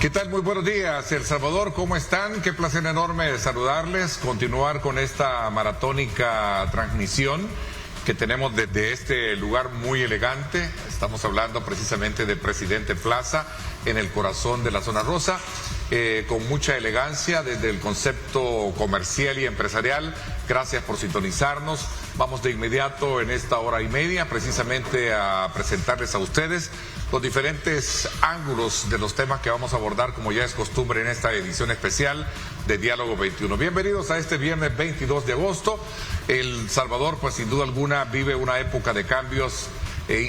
¿Qué tal? Muy buenos días, El Salvador, ¿cómo están? Qué placer enorme saludarles, continuar con esta maratónica transmisión que tenemos desde este lugar muy elegante. Estamos hablando precisamente de Presidente Plaza, en el corazón de la zona rosa, con mucha elegancia desde el concepto comercial y empresarial. Gracias por sintonizarnos. Vamos de inmediato en esta hora y media precisamente a presentarles a ustedes los diferentes ángulos de los temas que vamos a abordar, como ya es costumbre en esta edición especial de Diálogo 21. Bienvenidos a este viernes 22 de agosto. El Salvador, pues sin duda alguna, vive una época de cambios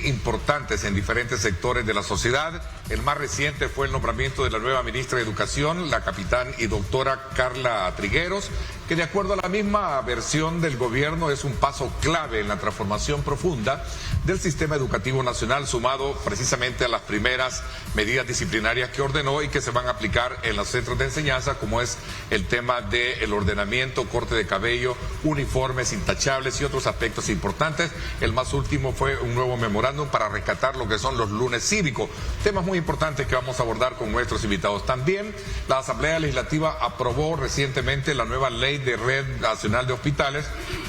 importantes en diferentes sectores de la sociedad. El más reciente fue el nombramiento de la nueva ministra de Educación, la capitán y doctora Carla Trigueros, que de acuerdo a la misma versión del gobierno es un paso clave en la transformación profunda del sistema educativo nacional, sumado precisamente a las primeras medidas disciplinarias que ordenó y que se van a aplicar en los centros de enseñanza, como es el tema del ordenamiento, corte de cabello, uniformes intachables y otros aspectos importantes. El más último fue un nuevo memorándum para rescatar lo que son los lunes cívicos, temas muy importantes que vamos a abordar con nuestros invitados. También la Asamblea Legislativa aprobó recientemente la nueva ley de Red Nacional de Hospitales,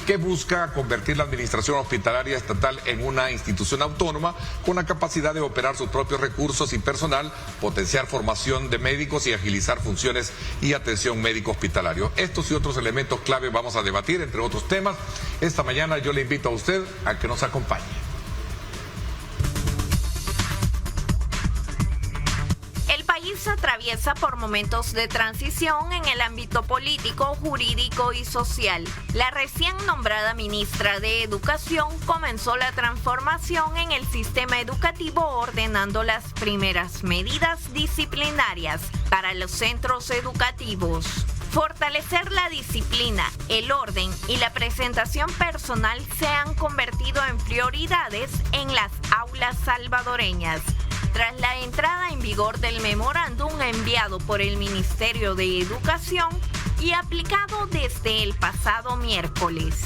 que busca convertir la administración hospitalaria estatal en una institución autónoma con la capacidad de operar sus propios recursos y personal, potenciar formación de médicos y agilizar funciones y atención médico hospitalario. Estos y otros elementos clave vamos a debatir, entre otros temas. Esta mañana yo le invito a usted a que nos acompañe. Se atraviesa por momentos de transición en el ámbito político, jurídico y social. La recién nombrada ministra de Educación comenzó la transformación en el sistema educativo ordenando las primeras medidas disciplinarias para los centros educativos. Fortalecer la disciplina, el orden y la presentación personal se han convertido en prioridades en las aulas salvadoreñas, tras la entrada en vigor del memorándum enviado por el Ministerio de Educación y aplicado desde el pasado miércoles.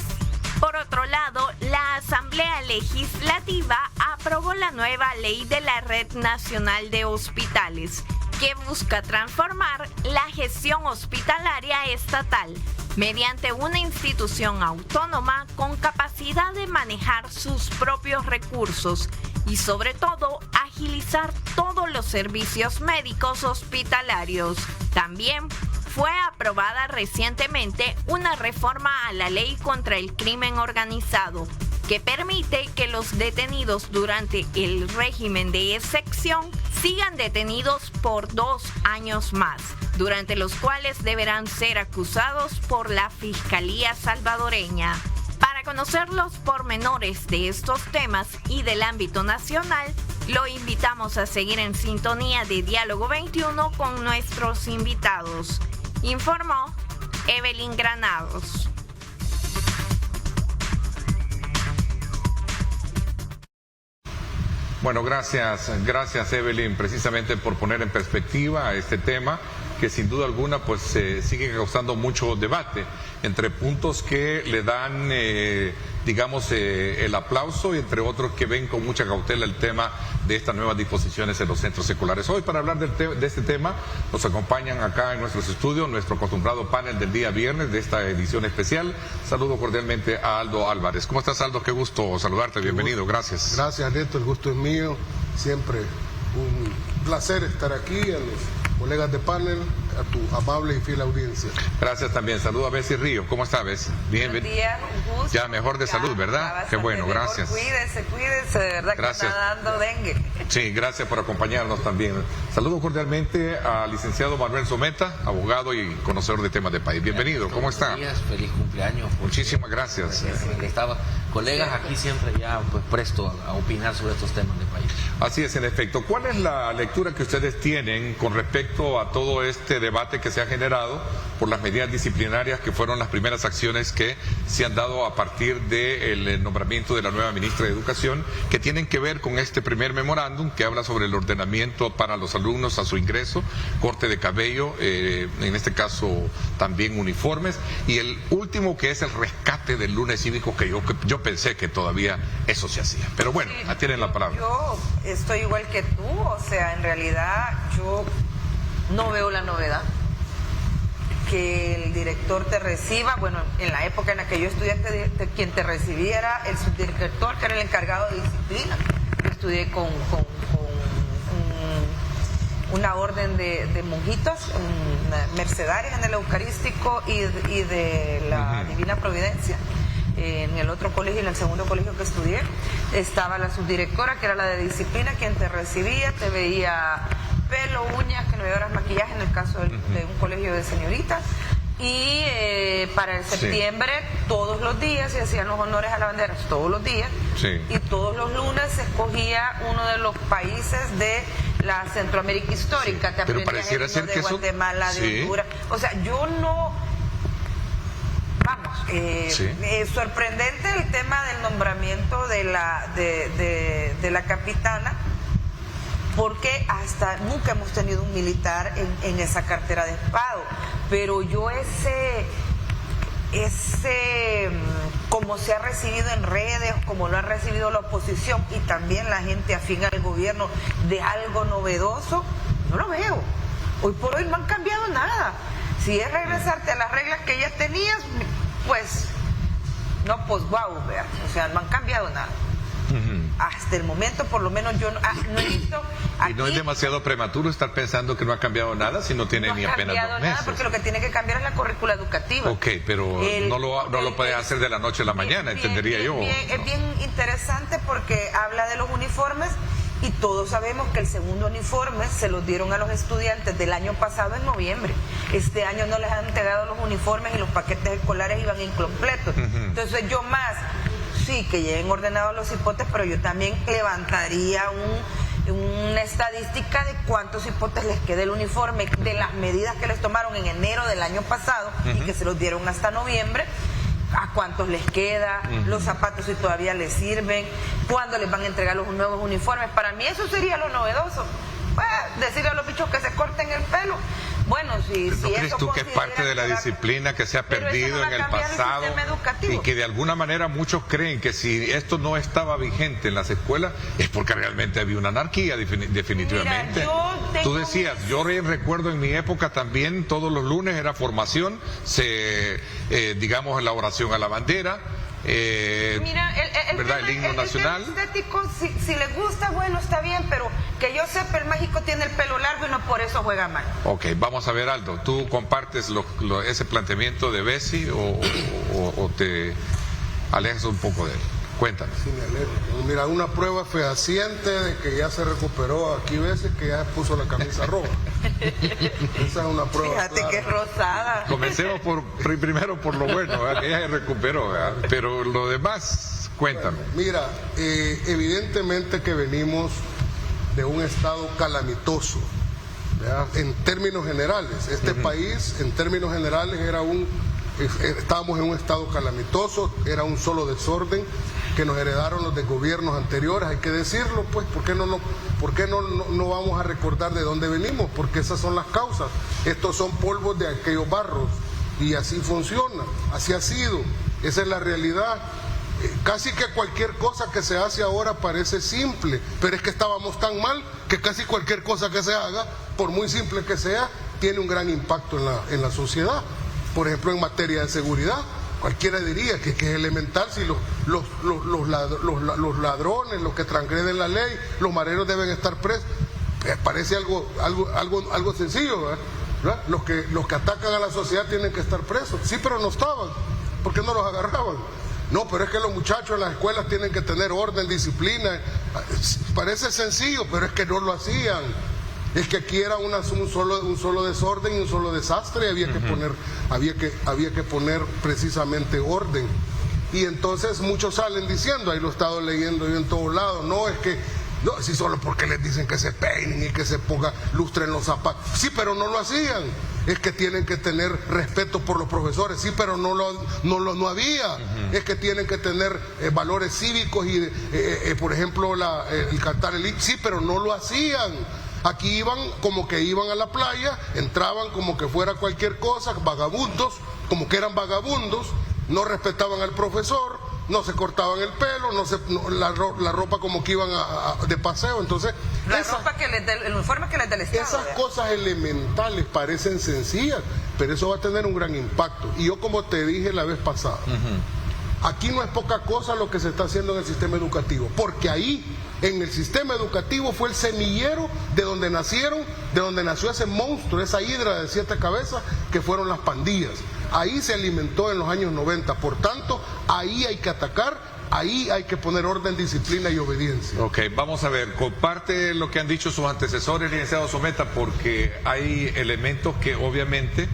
Por otro lado, la Asamblea Legislativa aprobó la nueva ley de la Red Nacional de Hospitales, que busca transformar la gestión hospitalaria estatal mediante una institución autónoma con capacidad de manejar sus propios recursos y, sobre todo, agilizar todos los servicios médicos hospitalarios. También fue aprobada recientemente una reforma a la ley contra el crimen organizado, que permite que los detenidos durante el régimen de excepción sigan detenidos por 2 años más, durante los cuales deberán ser acusados por la Fiscalía salvadoreña. Para conocer los pormenores de estos temas y del ámbito nacional, lo invitamos a seguir en sintonía de Diálogo 21 con nuestros invitados. Informó Evelyn Granados. Bueno, gracias Evelyn, precisamente por poner en perspectiva este tema que sin duda alguna pues sigue causando mucho debate entre puntos que le dan el aplauso y entre otros que ven con mucha cautela el tema de estas nuevas disposiciones en los centros escolares. Hoy, para hablar de este tema, nos acompañan acá en nuestros estudios nuestro acostumbrado panel del día viernes de esta edición especial. Saludo cordialmente a Aldo Álvarez. ¿Cómo estás, Aldo? Qué gusto saludarte, bienvenido, gracias. Gracias, Neto, el gusto es mío, siempre un placer estar aquí, a los colegas de panel, a tu amable y fiel audiencia. Gracias también. Saludo a Bessie Ríos. ¿Cómo está, Bessie? Bien, Buenos días, un gusto. Ya mejor de salud, ¿verdad? Qué bueno, mejor. gracias. Cuídese, de verdad gracias. Que está dando dengue. Sí, gracias por acompañarnos también. Saludo cordialmente al licenciado Manuel Someta, abogado y conocedor de temas de país. Bienvenido, ¿cómo está? Buenos días, feliz cumpleaños. Muchísimas gracias. Colegas aquí siempre ya pues presto a opinar sobre estos temas de país. Así es, en efecto. ¿Cuál es la lectura que ustedes tienen con respecto a todo este debate que se ha generado por las medidas disciplinarias que fueron las primeras acciones que se han dado a partir del nombramiento de la nueva ministra de Educación, que tienen que ver con este primer memorándum que habla sobre el ordenamiento para los alumnos a su ingreso, corte de cabello, en este caso también uniformes, y el último que es el rescate del lunes cívico, que yo pensé que todavía eso se hacía. Pero bueno, tienen la palabra. Yo estoy igual que tú, o sea, en realidad yo No veo la novedad. Que el director te reciba, bueno, en la época en la que yo estudié, quien te recibía era el subdirector, que era el encargado de disciplina. Yo estudié con una orden de monjitos mercedarios en el Eucarístico y de la Divina Providencia. En el otro colegio, en el segundo colegio que estudié, estaba la subdirectora, que era la de disciplina, quien te recibía, te veía pelo, uñas, que no llevaras maquillaje en el caso de un colegio de señoritas. Y para el septiembre, todos los días se hacían los honores a la bandera, todos los días. Sí. Y todos los lunes se escogía uno de los países de la Centroamérica histórica. Sí. Te Pero aprendías pareciera el himno ser de que eso... Guatemala, de Honduras. O sea, yo no... Vamos, sorprendente el tema del nombramiento de la capitana, porque hasta nunca hemos tenido un militar en esa cartera de Espado, pero yo ese como se ha recibido en redes, como lo ha recibido la oposición y también la gente afín al gobierno de algo novedoso, no lo veo. Hoy por hoy no han cambiado nada. Si es regresarte a las reglas que ya tenías, pues no, pues guau, o sea, no han cambiado nada. Hasta el momento, por lo menos yo no he visto aquí, y no es demasiado prematuro estar pensando que no ha cambiado nada si no tiene ni apenas 2 meses. Nada, porque lo que tiene que cambiar es la currícula educativa. Ok, pero no lo puede hacer de la noche a la mañana, entendería yo. Es bien interesante porque habla de los uniformes y todos sabemos que el segundo uniforme se los dieron a los estudiantes del año pasado en noviembre. Este año no les han entregado los uniformes y los paquetes escolares iban incompletos. Entonces yo más... Sí, que lleguen ordenados los hipotes, pero yo también levantaría una estadística de cuántos hipotes les queda el uniforme, de las medidas que les tomaron en enero del año pasado y que se los dieron hasta noviembre, a cuántos les queda, los zapatos si todavía les sirven, cuándo les van a entregar los nuevos uniformes. Para mí eso sería lo novedoso. Decirle a los bichos que se corten el pelo. Bueno, si ¿No crees eso tú que es parte de la disciplina que se ha perdido en el pasado y que de alguna manera muchos creen que si esto no estaba vigente en las escuelas es porque realmente había una anarquía definitivamente? Mira, tú decías, yo recuerdo en mi época también todos los lunes era formación, digamos la oración a la bandera. Mira, el himno nacional. El estético, si les gusta, bueno, está bien, pero que yo sepa, el mágico tiene el pelo largo y no por eso juega mal. Ok, vamos a ver, Aldo, ¿tú compartes ese planteamiento de Bessi o te alejas un poco de él? Cuéntame. Sí, me alejo. Mira, una prueba fehaciente de que ya se recuperó aquí Bessi, que ya puso la camisa roja. Esa es una prueba. Fíjate clara. que es rosada. Comencemos primero por lo bueno, ¿verdad? Que ya se recuperó, ¿verdad? Pero lo demás, cuéntame. Bueno, mira, evidentemente que venimos de un estado calamitoso, ¿verdad? En términos generales. Este país, en términos generales, estábamos en un estado calamitoso, era un solo desorden que nos heredaron los de gobiernos anteriores, hay que decirlo, pues, ¿por qué no vamos a recordar de dónde venimos? Porque esas son las causas. Estos son polvos de aquellos barros y así funciona, así ha sido, esa es la realidad. Casi que cualquier cosa que se hace ahora parece simple, pero es que estábamos tan mal que casi cualquier cosa que se haga, por muy simple que sea, tiene un gran impacto en la sociedad. Por ejemplo, en materia de seguridad, cualquiera diría que es elemental si los ladrones, los que transgreden la ley, los mareros deben estar presos. Parece algo sencillo, ¿verdad? Los que atacan a la sociedad tienen que estar presos. Sí, pero no estaban. ¿Por qué no los agarraban? No, pero es que los muchachos en las escuelas tienen que tener orden, disciplina. Parece sencillo, pero es que no lo hacían. Es que aquí era un solo desorden y un solo desastre, y había que poner precisamente orden. Y entonces muchos salen diciendo, ahí lo he estado leyendo yo en todos lados, no, si solo porque les dicen que se peinen y que se lustren los zapatos. Sí, pero no lo hacían. Es que tienen que tener respeto por los profesores. Sí, pero no había. Es que tienen que tener valores cívicos y, por ejemplo, el cantar el himno. Sí, pero no lo hacían. Aquí iban como que iban a la playa, entraban como que fuera cualquier cosa, vagabundos, como que eran vagabundos, no respetaban al profesor, no se cortaban el pelo, la ropa como que iban de paseo. Entonces, el uniforme que les da el Estado. Esas cosas elementales parecen sencillas, pero eso va a tener un gran impacto. Y yo, como te dije la vez pasada, aquí no es poca cosa lo que se está haciendo en el sistema educativo, porque ahí, en el sistema educativo, fue el semillero de donde nació ese monstruo, esa hidra de 7 cabezas que fueron las pandillas. Ahí se alimentó en los años 90, por tanto, ahí hay que atacar, ahí hay que poner orden, disciplina y obediencia. Ok, vamos a ver, comparte lo que han dicho sus antecesores, licenciado Someta, porque hay elementos que obviamente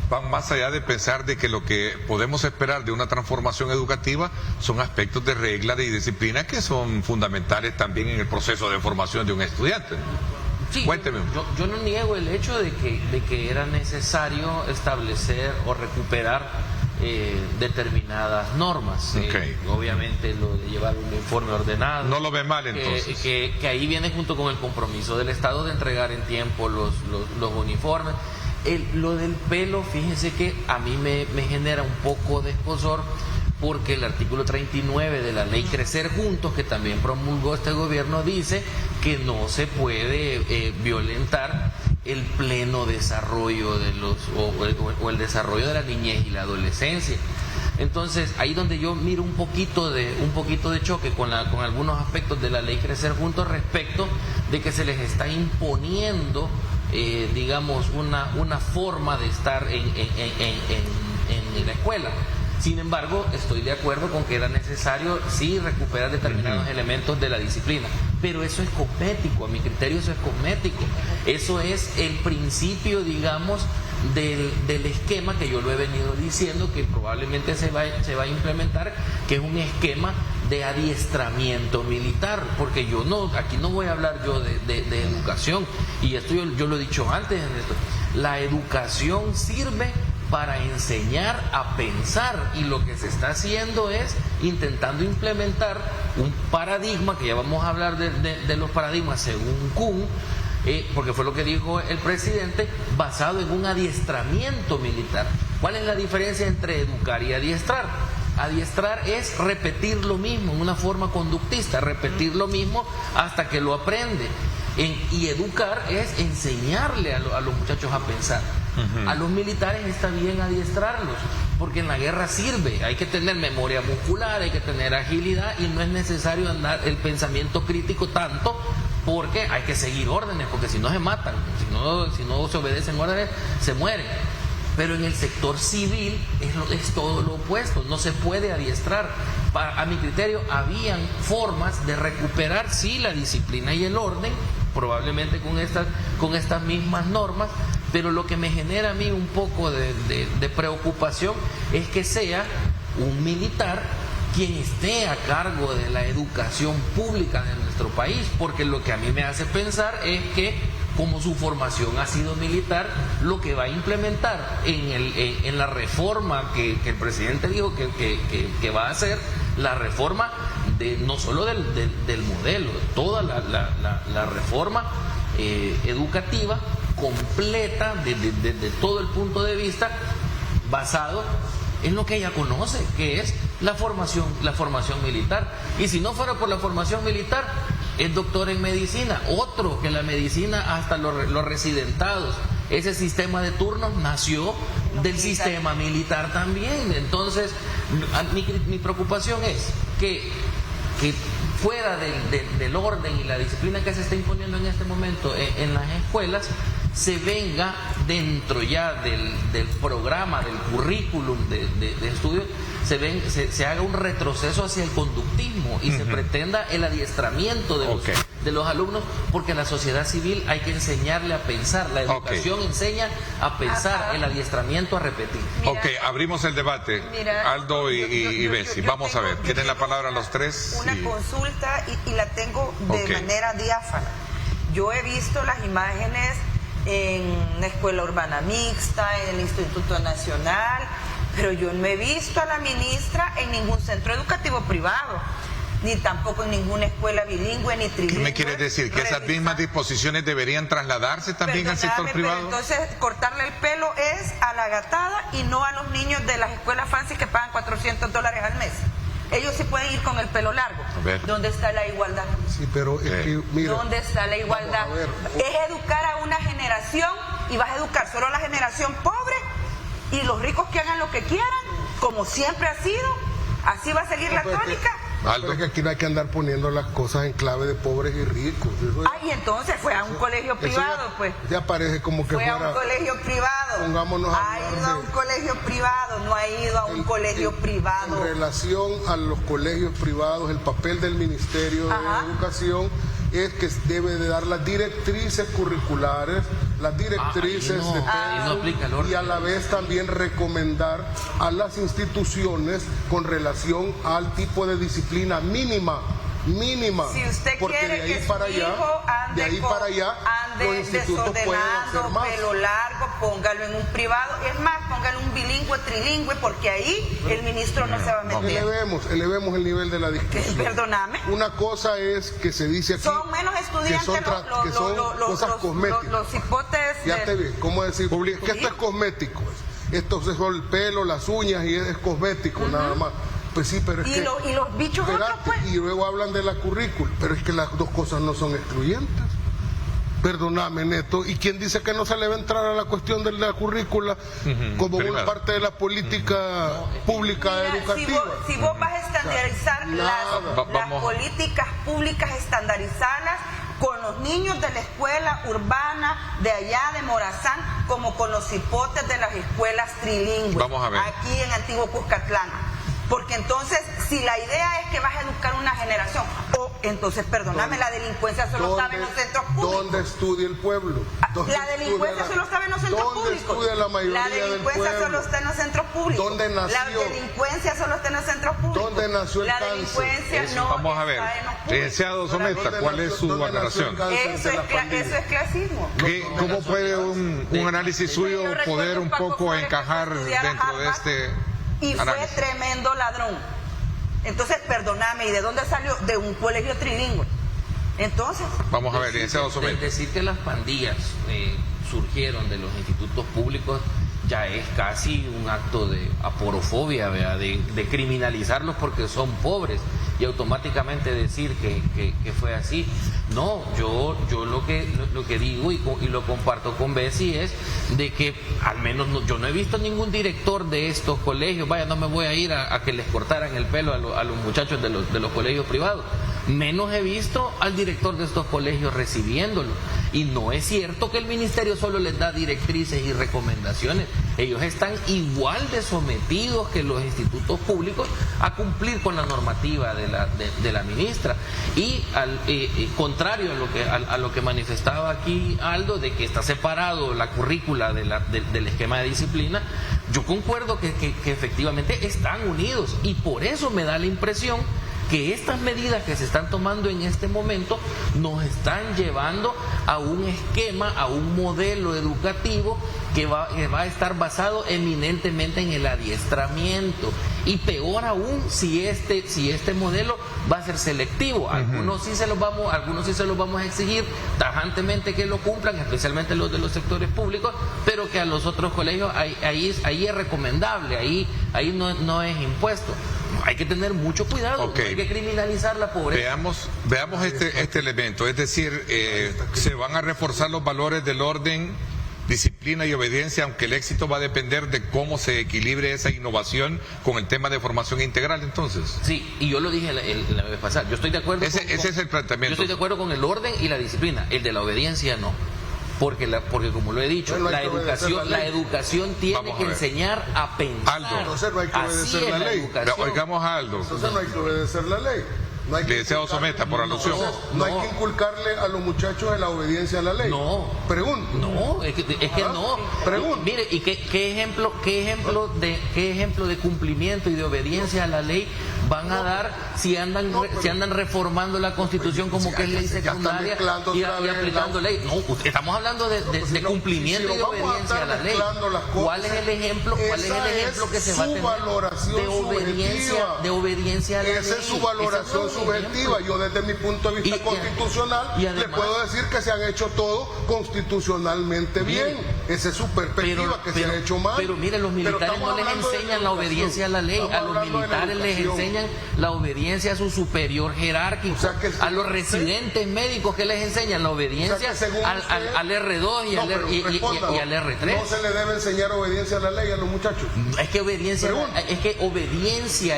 van más allá de pensar de que lo que podemos esperar de una transformación educativa son aspectos de regla y disciplina que son fundamentales también en el proceso de formación de un estudiante. Sí, cuénteme. Yo no niego el hecho de que era necesario establecer o recuperar determinadas normas. Okay. Obviamente lo de llevar un uniforme ordenado. No lo ve mal entonces. Que ahí viene junto con el compromiso del Estado de entregar en tiempo los uniformes. Lo del pelo, fíjense que a mí me genera un poco de escozor, porque el artículo 39 de la ley Crecer Juntos, que también promulgó este gobierno, dice que no se puede violentar el pleno desarrollo de o el desarrollo de la niñez y la adolescencia. Entonces, ahí donde yo miro un poquito de choque con algunos aspectos de la ley Crecer Juntos, respecto de que se les está imponiendo digamos una forma de estar en la escuela. Sin embargo, estoy de acuerdo con que era necesario sí recuperar determinados elementos de la disciplina, pero eso es cosmético, a mi criterio eso es cosmético. Eso es el principio, digamos, del esquema que yo lo he venido diciendo, que probablemente se va a implementar, que es un esquema de adiestramiento militar, porque aquí no voy a hablar yo de educación, y esto yo lo he dicho antes, la educación sirve para enseñar a pensar, y lo que se está haciendo es intentando implementar un paradigma, que ya vamos a hablar de los paradigmas según Kuhn, porque fue lo que dijo el presidente, basado en un adiestramiento militar. ¿Cuál es la diferencia entre educar y adiestrar? Adiestrar es repetir lo mismo en una forma conductista, repetir lo mismo hasta que lo aprende. Y educar es enseñarle a los muchachos a pensar. A los militares está bien adiestrarlos, porque en la guerra sirve, hay que tener memoria muscular, hay que tener agilidad, y no es necesario andar el pensamiento crítico tanto, porque hay que seguir órdenes, porque si no se matan, si no se obedecen órdenes, se mueren. Pero en el sector civil es todo lo opuesto, no se puede adiestrar. A mi criterio, habían formas de recuperar, sí, la disciplina y el orden, probablemente con estas mismas normas, pero lo que me genera a mí un poco de preocupación es que sea un militar quien esté a cargo de la educación pública de nuestro país, porque lo que a mí me hace pensar es que, como su formación ha sido militar, lo que va a implementar en la reforma que el presidente dijo que va a hacer, la reforma no solo del modelo, toda la reforma educativa completa desde todo el punto de vista, basado en lo que ella conoce, que es la formación militar. Y si no fuera por la formación militar, es doctor en medicina. Otro que la medicina, hasta los residentados, ese sistema de turnos nació del sistema militar también. Entonces, mi preocupación es que fuera del orden y la disciplina que se está imponiendo en este momento en las escuelas, se venga dentro ya del programa, del currículum de estudio, se haga un retroceso hacia el conductismo y se pretenda el adiestramiento de los alumnos, porque la sociedad civil hay que enseñarle a pensar. La educación enseña a pensar, el adiestramiento a repetir. Abrimos el debate. Mira, Aldo y Bessie, vamos a ver, tienen la palabra los tres. Una consulta y la tengo de manera diáfana. Yo he visto las imágenes en la Escuela Urbana Mixta, en el Instituto Nacional, pero yo no he visto a la ministra en ningún centro educativo privado, ni tampoco en ninguna escuela bilingüe ni trilingüe. ¿Qué me quieres decir? ¿Que esas mismas disposiciones deberían trasladarse también al sector privado? Entonces, cortarle el pelo es a la gatada y no a los niños de las escuelas fancy que pagan $400 al mes. Ellos sí pueden ir con el pelo largo. ¿Dónde está la igualdad? Sí, pero es que, mira, ¿dónde está la igualdad? Es educar a una generación y vas a educar solo a la generación pobre y los ricos que hagan lo que quieran, como siempre ha sido. Así va a seguir la tónica. Pero es que aquí no hay que andar poniendo las cosas en clave de pobres y ricos. Y entonces fue a un colegio privado, pues. Ya parece como que fue a un colegio privado. Pongámonos ha ido a un colegio privado, no ha ido a un colegio privado. En relación a los colegios privados, el papel del Ministerio de Educación es que debe de dar las directrices curriculares, las directrices de texto, y a la vez también recomendar a las instituciones con relación al tipo de disciplina mínima. Si usted porque quiere de ahí que para su allá, hijo ande, de ahí para allá, los institutos pueden hacer más. Pelo largo, póngalo en un privado. Es más, póngalo un bilingüe, trilingüe, porque ahí el ministro no se va a meter. Elevemos el nivel de la discusión. Perdóname. Una cosa es que se dice aquí son menos estudiantes que son cosas cosméticas. Los hipotes. Ya te vi, ¿cómo decir? Que esto es cosmético. Esto es el pelo, las uñas y es cosmético, nada más. Pues sí, pero es que... ¿Y los bichos otros, pues? Y luego hablan de la currícula, pero es que las dos cosas no son excluyentes. Perdóname, Neto. ¿Y quién dice que no se le va a entrar a la cuestión de la currícula como una parte de la política pública educativa? Si vos vas a estandarizar las políticas públicas, estandarizarlas con los niños de la escuela urbana de allá de Morazán, como con los hipotes de las escuelas trilingües. Vamos a ver. Aquí en Antiguo Cuscatlán. Porque entonces, si la idea es que vas a educar una generación, entonces, perdóname, la delincuencia solo estaba en los centros públicos. ¿Dónde estudia el pueblo? La delincuencia solo estaba en los centros públicos. ¿Dónde estudia la mayoría del pueblo? La delincuencia solo está en los centros públicos. ¿Dónde nació? La delincuencia solo está en los centros públicos. ¿Dónde nació el cáncer? La delincuencia no vamos a ver. está en los públicos. Licenciado Someta, ¿cuál es su valoración? Eso es clasismo. ¿Cómo puede un análisis suyo poder un poco encajar dentro de este y análisis? Fue tremendo ladrón. Entonces, perdóname, ¿y de dónde salió? De un colegio trilingüe. Entonces... Vamos a ver, licenciado Someta. Decir que las pandillas surgieron de los institutos públicos ya es casi un acto de aporofobia, ¿verdad? De criminalizarlos porque son pobres y automáticamente decir que fue así. No, yo lo que digo y lo comparto con Bessie es de que al menos yo no he visto ningún director de estos colegios, vaya, no me voy a ir a que les cortaran el pelo a los muchachos de los colegios privados. Menos he visto al director de estos colegios recibiéndolo. Y no es cierto que el ministerio solo les da directrices y recomendaciones. Ellos están igual de sometidos que los institutos públicos a cumplir con la normativa de la ministra. Y contrario a lo que manifestaba aquí Aldo, de que está separado la currícula del esquema de disciplina, yo concuerdo que efectivamente están unidos. Y por eso me da la impresión que estas medidas que se están tomando en este momento nos están llevando a un esquema, a un modelo educativo que va a estar basado eminentemente en el adiestramiento, y peor aún si este modelo va a ser selectivo. Algunos sí se los vamos a exigir tajantemente que lo cumplan, especialmente los de los sectores públicos, pero que a los otros colegios ahí es recomendable, ahí no es impuesto. Hay que tener mucho cuidado, no hay que criminalizar la pobreza. Veamos este elemento, es decir, se van a reforzar los valores del orden, disciplina y obediencia, aunque el éxito va a depender de cómo se equilibre esa innovación con el tema de formación integral, entonces. Sí, y yo lo dije la vez pasada, yo estoy de acuerdo ese es el planteamiento. Yo estoy de acuerdo con el orden y la disciplina, el de la obediencia no. Porque como lo he dicho, la educación tiene que enseñar a pensar. Aldo, entonces no hay que obedecer la ley. Oigamos a Aldo. Entonces no hay que obedecer la ley. Licenciado Someta, por alusión. No hay que inculcarle a los muchachos la obediencia a la ley. No. Pregunto. No, es que no. Pregunto. Mire, ¿y qué ejemplo de cumplimiento y de obediencia a la ley van a dar si andan reformando la Constitución como que es ley secundaria y aplicando ley? No, estamos hablando de cumplimiento y de obediencia a la ley. ¿Cuál es el ejemplo? ¿Cuál es el ejemplo que se va a tener de obediencia a la ley? Esa es su valoración subjetiva. Yo desde mi punto de vista constitucional le puedo decir que se han hecho todo constitucionalmente bien. esa es su perspectiva, que se ha hecho mal. Pero mire, los militares no les enseñan la obediencia a la ley, a los militares les enseñan la obediencia a su superior jerárquico, a los residentes médicos que les enseñan la obediencia al R2 y al R3. ¿No se le debe enseñar obediencia a la ley a los muchachos? Es que obediencia,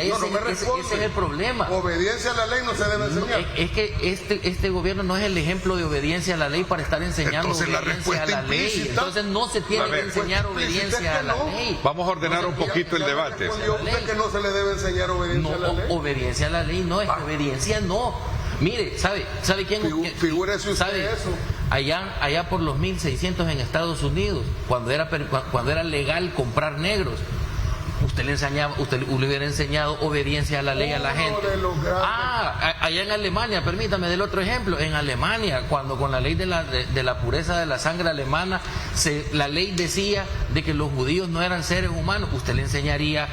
ese es el problema. Obediencia a la ley no se debe enseñar. Es que este gobierno no es el ejemplo de obediencia a la ley para estar enseñando obediencia a la ley. Entonces no se tiene que enseñar obediencia a la ley. Vamos a ordenar un poquito el debate. ¿Usted que no se le debe enseñar obediencia a la ley? Obediencia a la ley no, es obediencia no. Mire, ¿sabe quién? Figúrese usted eso. Allá por los 1600 en Estados Unidos, cuando era legal comprar negros, usted le hubiera enseñado obediencia a la ley a la gente. Allá en Alemania, permítame del otro ejemplo, en Alemania, cuando con la ley de la pureza de la sangre alemana, la ley decía de que los judíos no eran seres humanos, usted le enseñaría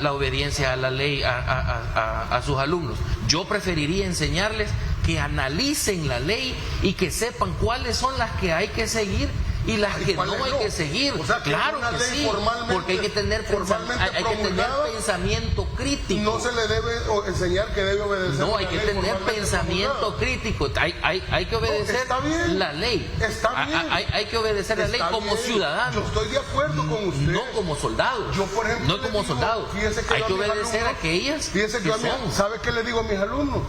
la obediencia a la ley a sus alumnos. Yo preferiría enseñarles que analicen la ley y que sepan cuáles son las que hay que seguir y las que no hay que seguir. Claro que sí, porque hay que tener pensamiento crítico. No se le debe enseñar que debe obedecer. No, hay que tener pensamiento crítico. Hay que obedecer la ley. Está bien. Hay que obedecer la ley como ciudadano. Yo estoy de acuerdo con usted. No como soldado. Yo, por ejemplo, no como soldado. Hay que obedecer a aquellas que son. ¿Sabe qué le digo a mis alumnos?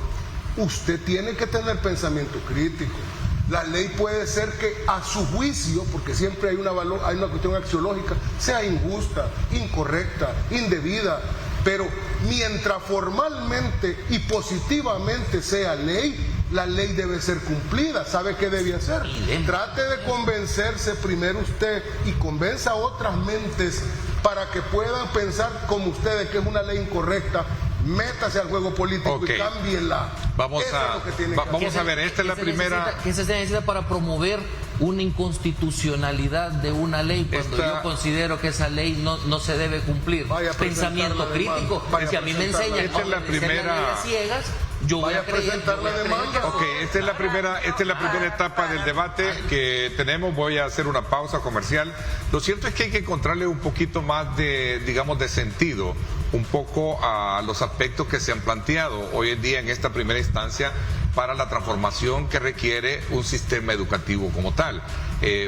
Usted tiene que tener pensamiento crítico. La ley puede ser que a su juicio, porque siempre hay una cuestión axiológica, sea injusta, incorrecta, indebida, pero mientras formalmente y positivamente sea ley, la ley debe ser cumplida. ¿Sabe qué debe hacer? Trate de convencerse primero usted y convenza a otras mentes para que puedan pensar como ustedes que es una ley incorrecta. Métase al juego político y cámbienla. Vamos a ver, esta es la primera. ¿Qué se necesita para promover una inconstitucionalidad de una ley cuando yo considero que esa ley no se debe cumplir? Pensamiento crítico. Si a mí me enseñan esta es la primera ciegas, yo voy a presentar la demanda. Esta es la primera etapa del debate que tenemos. Voy a hacer una pausa comercial. Lo cierto es que hay que encontrarle un poquito más de sentido un poco a los aspectos que se han planteado hoy en día en esta primera instancia para la transformación que requiere un sistema educativo como tal.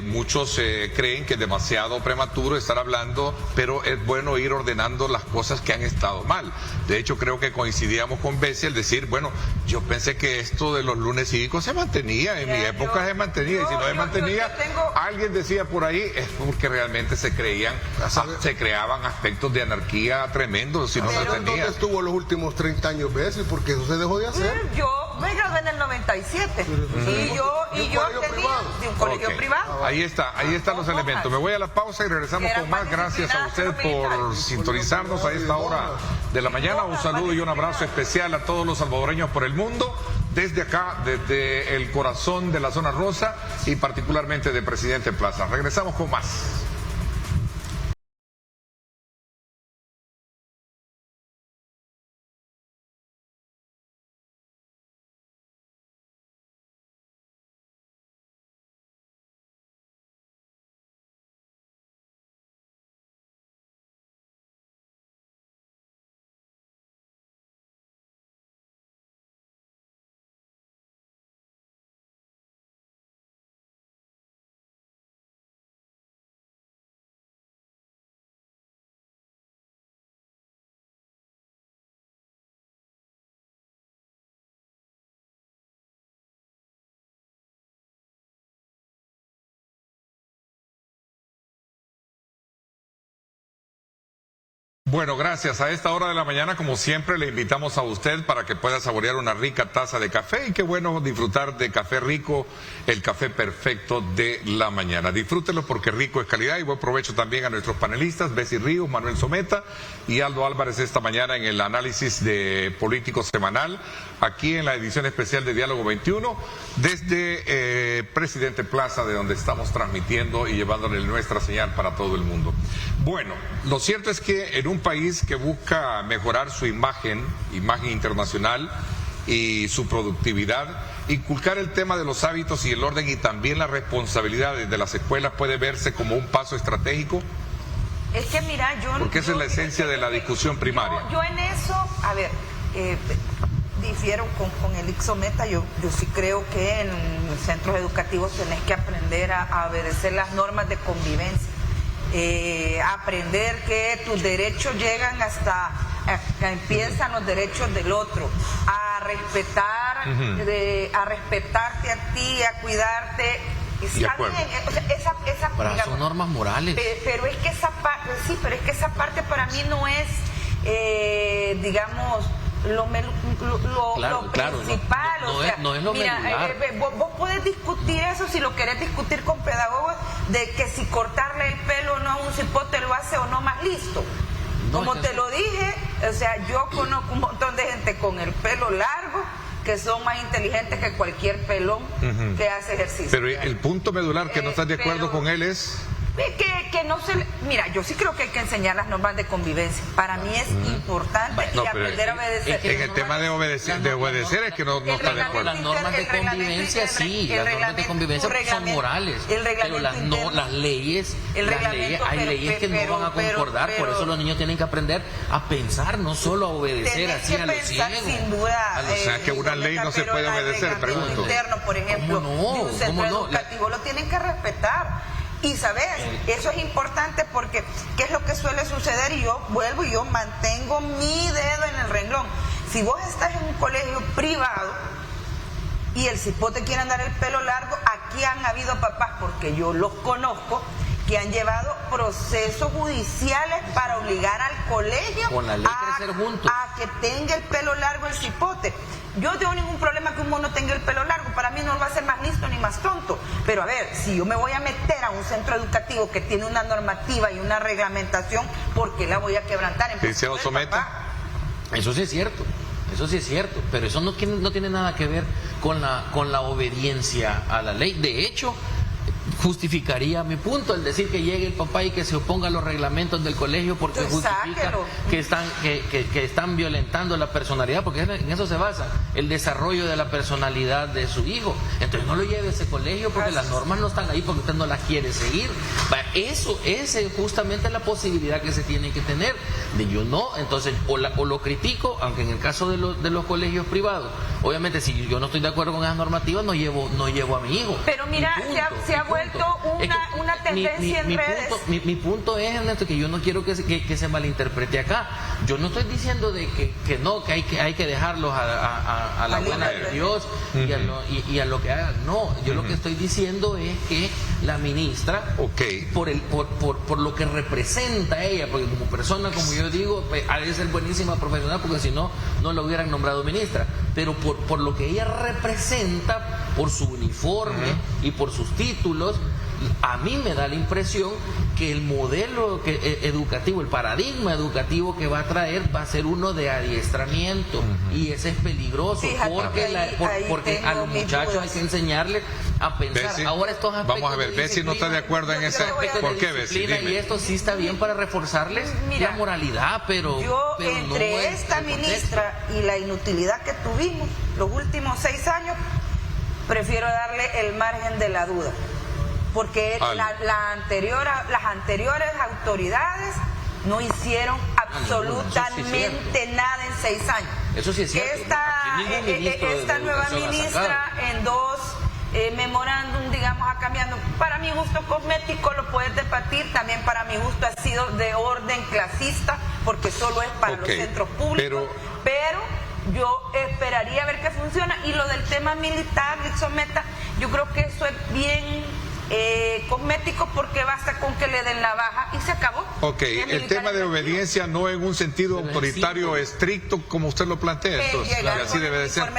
Muchos creen que es demasiado prematuro estar hablando, pero es bueno ir ordenando las cosas que han estado mal. De hecho, creo que coincidíamos con Bessie al decir, bueno, yo pensé que esto de los lunes cívicos se mantenía, en mi época se mantenía, y si no se mantenía, alguien decía por ahí, es porque realmente se creaban aspectos de anarquía tremendos, si no se mantenía. ¿Dónde estuvo los últimos 30 años, Bessie? Porque eso se dejó de hacer. Yo me gradué en el 97 y yo tenía de un colegio privado. Ahí están los elementos. Me voy a la pausa y regresamos con más. Gracias a usted por sintonizarnos a esta hora de la mañana. Un saludo y un abrazo especial a todos los salvadoreños por el mundo. Desde acá, desde el corazón de la zona rosa y particularmente de Presidente Plaza. Regresamos con más. Bueno, gracias. A esta hora de la mañana, como siempre, le invitamos a usted para que pueda saborear una rica taza de café y qué bueno disfrutar de café rico, el café perfecto de la mañana. Disfrútenlo porque rico es calidad y buen provecho también a nuestros panelistas, Bessie Ríos, Manuel Someta y Aldo Álvarez esta mañana en el análisis de Político Semanal, aquí en la edición especial de Diálogo 21, desde Presidente Plaza, de donde estamos transmitiendo y llevándole nuestra señal para todo el mundo. Bueno, lo cierto es que en un país que busca mejorar su imagen internacional y su productividad, inculcar el tema de los hábitos y el orden y también las responsabilidades de las escuelas puede verse como un paso estratégico. Es que mira, porque esa es la esencia de la discusión primaria. Yo en eso, a ver, difiero con el Ixometa. Yo sí creo que en los centros educativos tenés que aprender a obedecer las normas de convivencia, aprender que tus derechos llegan hasta empiezan los derechos del otro, a respetar, a respetarte a ti, a cuidarte. Está bien, o sea, esa pero digamos, son normas morales. Pero es que esa parte, sí, pero es que esa parte para mí no es, digamos, lo principal. No es lo medular. Vos podés discutir eso si lo querés discutir con pedagogos, de que si cortarle el pelo o no a un cipote lo hace o no más listo. Como te lo dije, o sea, yo conozco un montón de gente con el pelo largo que son más inteligentes que cualquier pelón que hace ejercicio. Pero el punto medular que no estás de acuerdo con él es... Que no se... Mira, yo sí creo que hay que enseñar las normas de convivencia. Para mí es importante y aprender a obedecer. En el tema de obedecer es que no está de acuerdo. Las normas de convivencia sí, las normas de convivencia son morales. Pero las leyes, hay leyes que no van a concordar. Por eso los niños tienen que aprender a pensar, no solo a obedecer así a los ciegos. Sin duda. O sea, que una ley no se puede obedecer, pregunto. Interno, por ejemplo, de un centro educativo lo tienen que respetar. Y sabes, eso es importante porque ¿qué es lo que suele suceder? Y yo vuelvo y yo mantengo mi dedo en el renglón. Si vos estás en un colegio privado y el cipote quiere andar el pelo largo, aquí han habido papás, porque yo los conozco, que han llevado procesos judiciales para obligar al colegio con la ley crecer juntos a que tenga el pelo largo el cipote. Yo no tengo ningún problema que un mono tenga el pelo largo, para mí no lo va a hacer más listo ni más tonto. Pero a ver, si yo me voy a meter a un centro educativo que tiene una normativa y una reglamentación, ¿por qué la voy a quebrantar? ¿Liceo Someta? Eso sí es cierto, pero eso no tiene nada que ver con la obediencia a la ley. De hecho, justificaría mi punto el decir que llegue el papá y que se oponga a los reglamentos del colegio porque justifica que están violentando la personalidad, porque en eso se basa el desarrollo de la personalidad de su hijo. Entonces no lo lleve a ese colegio porque las normas no están ahí porque usted no las quiere seguir. Eso es justamente la posibilidad que se tiene que tener. De yo no, entonces o lo critico, aunque en el caso de los colegios privados, obviamente si yo no estoy de acuerdo con esas normativas no llevo a mi hijo. Pero mira, se ha vuelto una tendencia en redes. Mi punto es, Ernesto, que yo no quiero que se malinterprete acá. Yo no estoy diciendo de que hay que dejarlos a la buena de Dios y a lo que hagan. No, yo lo que estoy diciendo es que la ministra, por lo que representa ella, porque como persona, como yo digo, ha de ser buenísima profesional, porque si no, no la hubieran nombrado ministra, pero por lo que ella representa, por su uniforme y por sus títulos, a mí me da la impresión que el modelo educativo, el paradigma educativo que va a traer va a ser uno de adiestramiento, y ese es peligroso. Fíjate, porque a los muchachos hay que enseñarles a pensar. Bessie, ahora estos aspectos, vamos a ver, Bessie no está de acuerdo en ese aspecto. ¿Por qué, Bessie? Y esto sí está bien para reforzarles la moralidad, pero entre no esta ministra y la inutilidad que tuvimos los últimos 6 años, prefiero darle el margen de la duda, porque las anteriores autoridades no hicieron absolutamente nada en 6 años. Eso sí es cierto. Esta nueva ministra en 2 memorándum, digamos, ha cambiado. Para mi gusto cosmético, lo puedes debatir, también para mi gusto ha sido de orden clasista, porque solo es para los centros públicos, pero yo esperaría ver qué funciona. Y lo del tema militar, Ixometa, yo creo que eso es bien cosmético, porque basta con que le den la baja y se acabó. El tema de obediencia no en un sentido autoritario estricto como usted lo plantea, entonces así debe de ser. A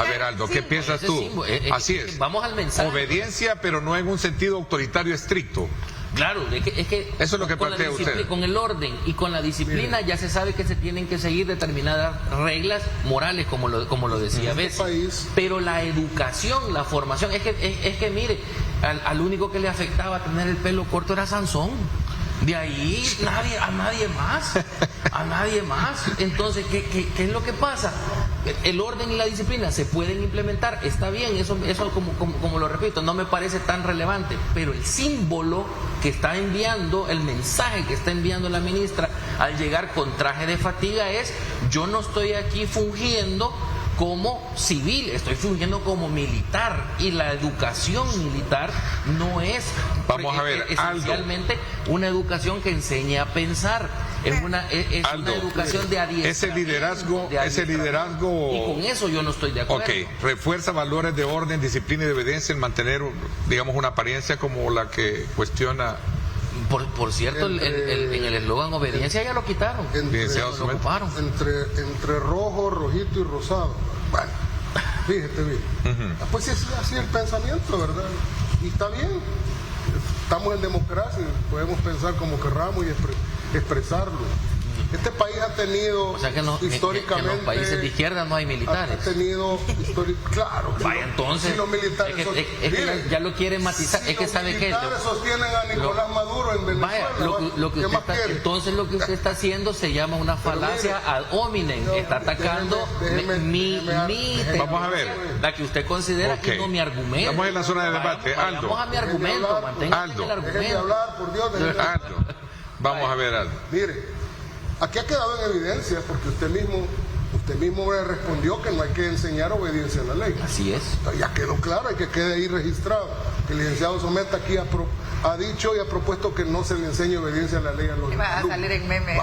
ver, Aldo, ¿qué piensas tú? Así es. Vamos al mensaje. Obediencia, pero no en un sentido autoritario estricto. Claro, es que eso es lo que plantea usted. Con el orden y con la disciplina ya se sabe que se tienen que seguir determinadas reglas morales, como lo decía Bessie. Pero la educación, la formación, es que mire, al único que le afectaba tener el pelo corto era Sansón. De ahí a nadie más. Entonces, ¿qué es lo que pasa? el orden y la disciplina se pueden implementar, está bien, eso como lo repito, no me parece tan relevante, pero el símbolo que está enviando, el mensaje que está enviando la ministra al llegar con traje de fatiga es: yo no estoy aquí fungiendo como civil, estoy fungiendo como militar, y la educación militar no es, vamos a ver, esencialmente una educación que enseña a pensar, es una educación de adiestramiento. Ese liderazgo, y con eso yo no estoy de acuerdo. Refuerza valores de orden, disciplina y de obediencia en mantener, digamos, una apariencia como la que cuestiona. Por cierto, en el eslogan obediencia ya lo quitaron. Entre rojo, rojito y rosado. Bueno, fíjate bien. Pues sí, es así el pensamiento, ¿verdad? Y está bien. Estamos en democracia, podemos pensar como querramos y expresarlo. Este país ha tenido, o sea que históricamente, en los países de izquierda no hay militares. Ha tenido, claro. Vaya, entonces, si los militares que ya lo quieren matizar. Si es que sabe que los militares sostienen a Nicolás Maduro en Venezuela. Vaya, entonces lo que usted está haciendo se llama una falacia ad hominem. Está atacando vamos a ver, la que usted considera, y no mi argumento. Estamos en la zona de debate. Aldo, vamos a mi argumento, manténgase en el argumento. Hablar, por Dios, Aldo, vamos a ver, Aldo. Mire, aquí ha quedado en evidencia, porque usted mismo me respondió que no hay que enseñar obediencia a la ley. Así es. Ya quedó claro, hay que quede ahí registrado. El licenciado Someta aquí ha dicho y ha propuesto que no se le enseñe obediencia a la ley a los va a salir en meme.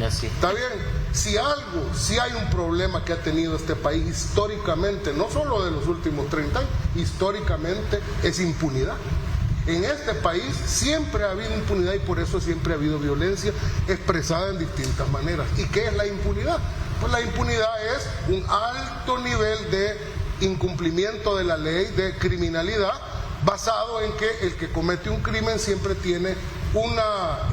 Así. Está bien. Si hay un problema que ha tenido este país históricamente, no solo de los últimos 30 años, históricamente es impunidad. En este país siempre ha habido impunidad y por eso siempre ha habido violencia expresada en distintas maneras. ¿Y qué es la impunidad? Pues la impunidad es un alto nivel de incumplimiento de la ley, de criminalidad, basado en que el que comete un crimen siempre tiene una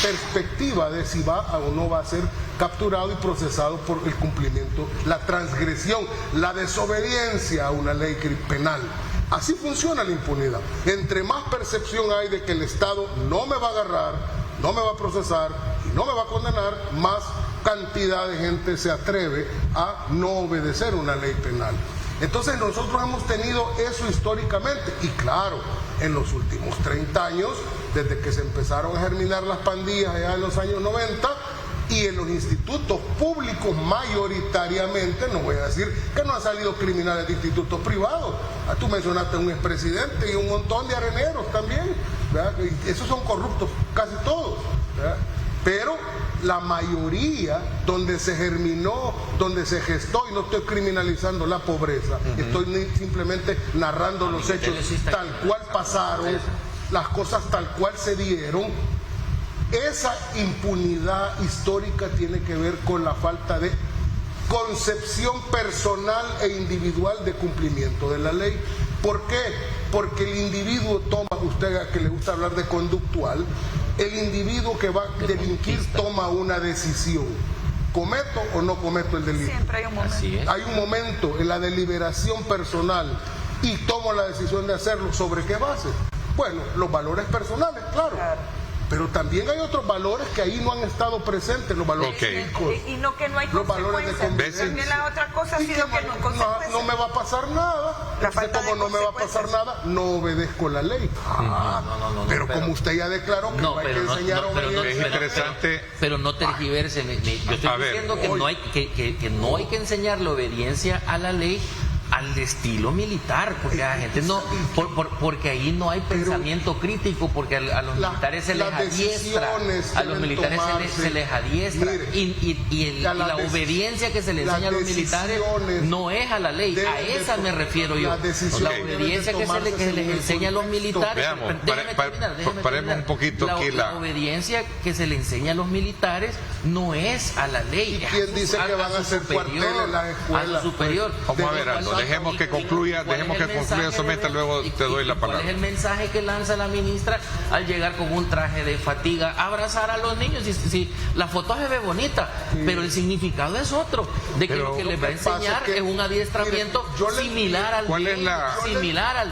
perspectiva de si va o no va a ser capturado y procesado por el cumplimiento, la transgresión, la desobediencia a una ley penal. Así funciona la impunidad. Entre más percepción hay de que el Estado no me va a agarrar, no me va a procesar y no me va a condenar, más cantidad de gente se atreve a no obedecer una ley penal. Entonces nosotros hemos tenido eso históricamente, y claro, en los últimos 30 años, desde que se empezaron a germinar las pandillas allá en los años 90, y en los institutos públicos mayoritariamente, no voy a decir que no han salido criminales de institutos privados. Tú mencionaste un expresidente y un montón de areneros también, ¿verdad? Y esos son corruptos, casi todos, ¿verdad? Pero la mayoría, donde se germinó, donde se gestó, y no estoy criminalizando la pobreza, estoy simplemente narrando los hechos tal cual pasaron, las cosas tal cual se dieron. Esa impunidad histórica tiene que ver con la falta de concepción personal e individual de cumplimiento de la ley. ¿Por qué? Porque el individuo toma, usted que le gusta hablar de conductual, el individuo que va a delinquir toma una decisión. ¿Cometo o no cometo el delito? Siempre hay un momento. Así es. Hay un momento en la deliberación personal y tomo la decisión de hacerlo. ¿Sobre qué base? Bueno, los valores personales, claro. Pero también hay otros valores que ahí no han estado presentes, los valores éticos. Y no que no hay los valores de consecuencias. También la otra cosa ha sido que no me va a pasar nada. Como no me va a pasar nada, no obedezco la ley. Pero como usted ya declaró que no hay que enseñar obediencia. Es interesante. Pero no tergiverse. Yo estoy diciendo que no hay que enseñar la obediencia a la ley al estilo militar, porque la gente no, porque ahí no hay pensamiento crítico, porque a los militares se les adiestra, a los militares se les adiestra, y la obediencia que se le enseña a los militares no es a la ley, a esa me refiero yo. La obediencia que se les enseña a los militares, paremos un poquito aquí. La obediencia que se le enseña a los militares no es a la ley. ¿Y quién dice que van a ser cuarteles en las escuelas? Superior. Vamos a ver, Aldo, dejemos que concluya Someta, luego te doy la palabra. ¿Cuál es el mensaje que lanza la ministra al llegar con un traje de fatiga a abrazar a los niños? Si la foto se ve bonita, pero el significado es otro, de que lo que les va a enseñar es un adiestramiento similar al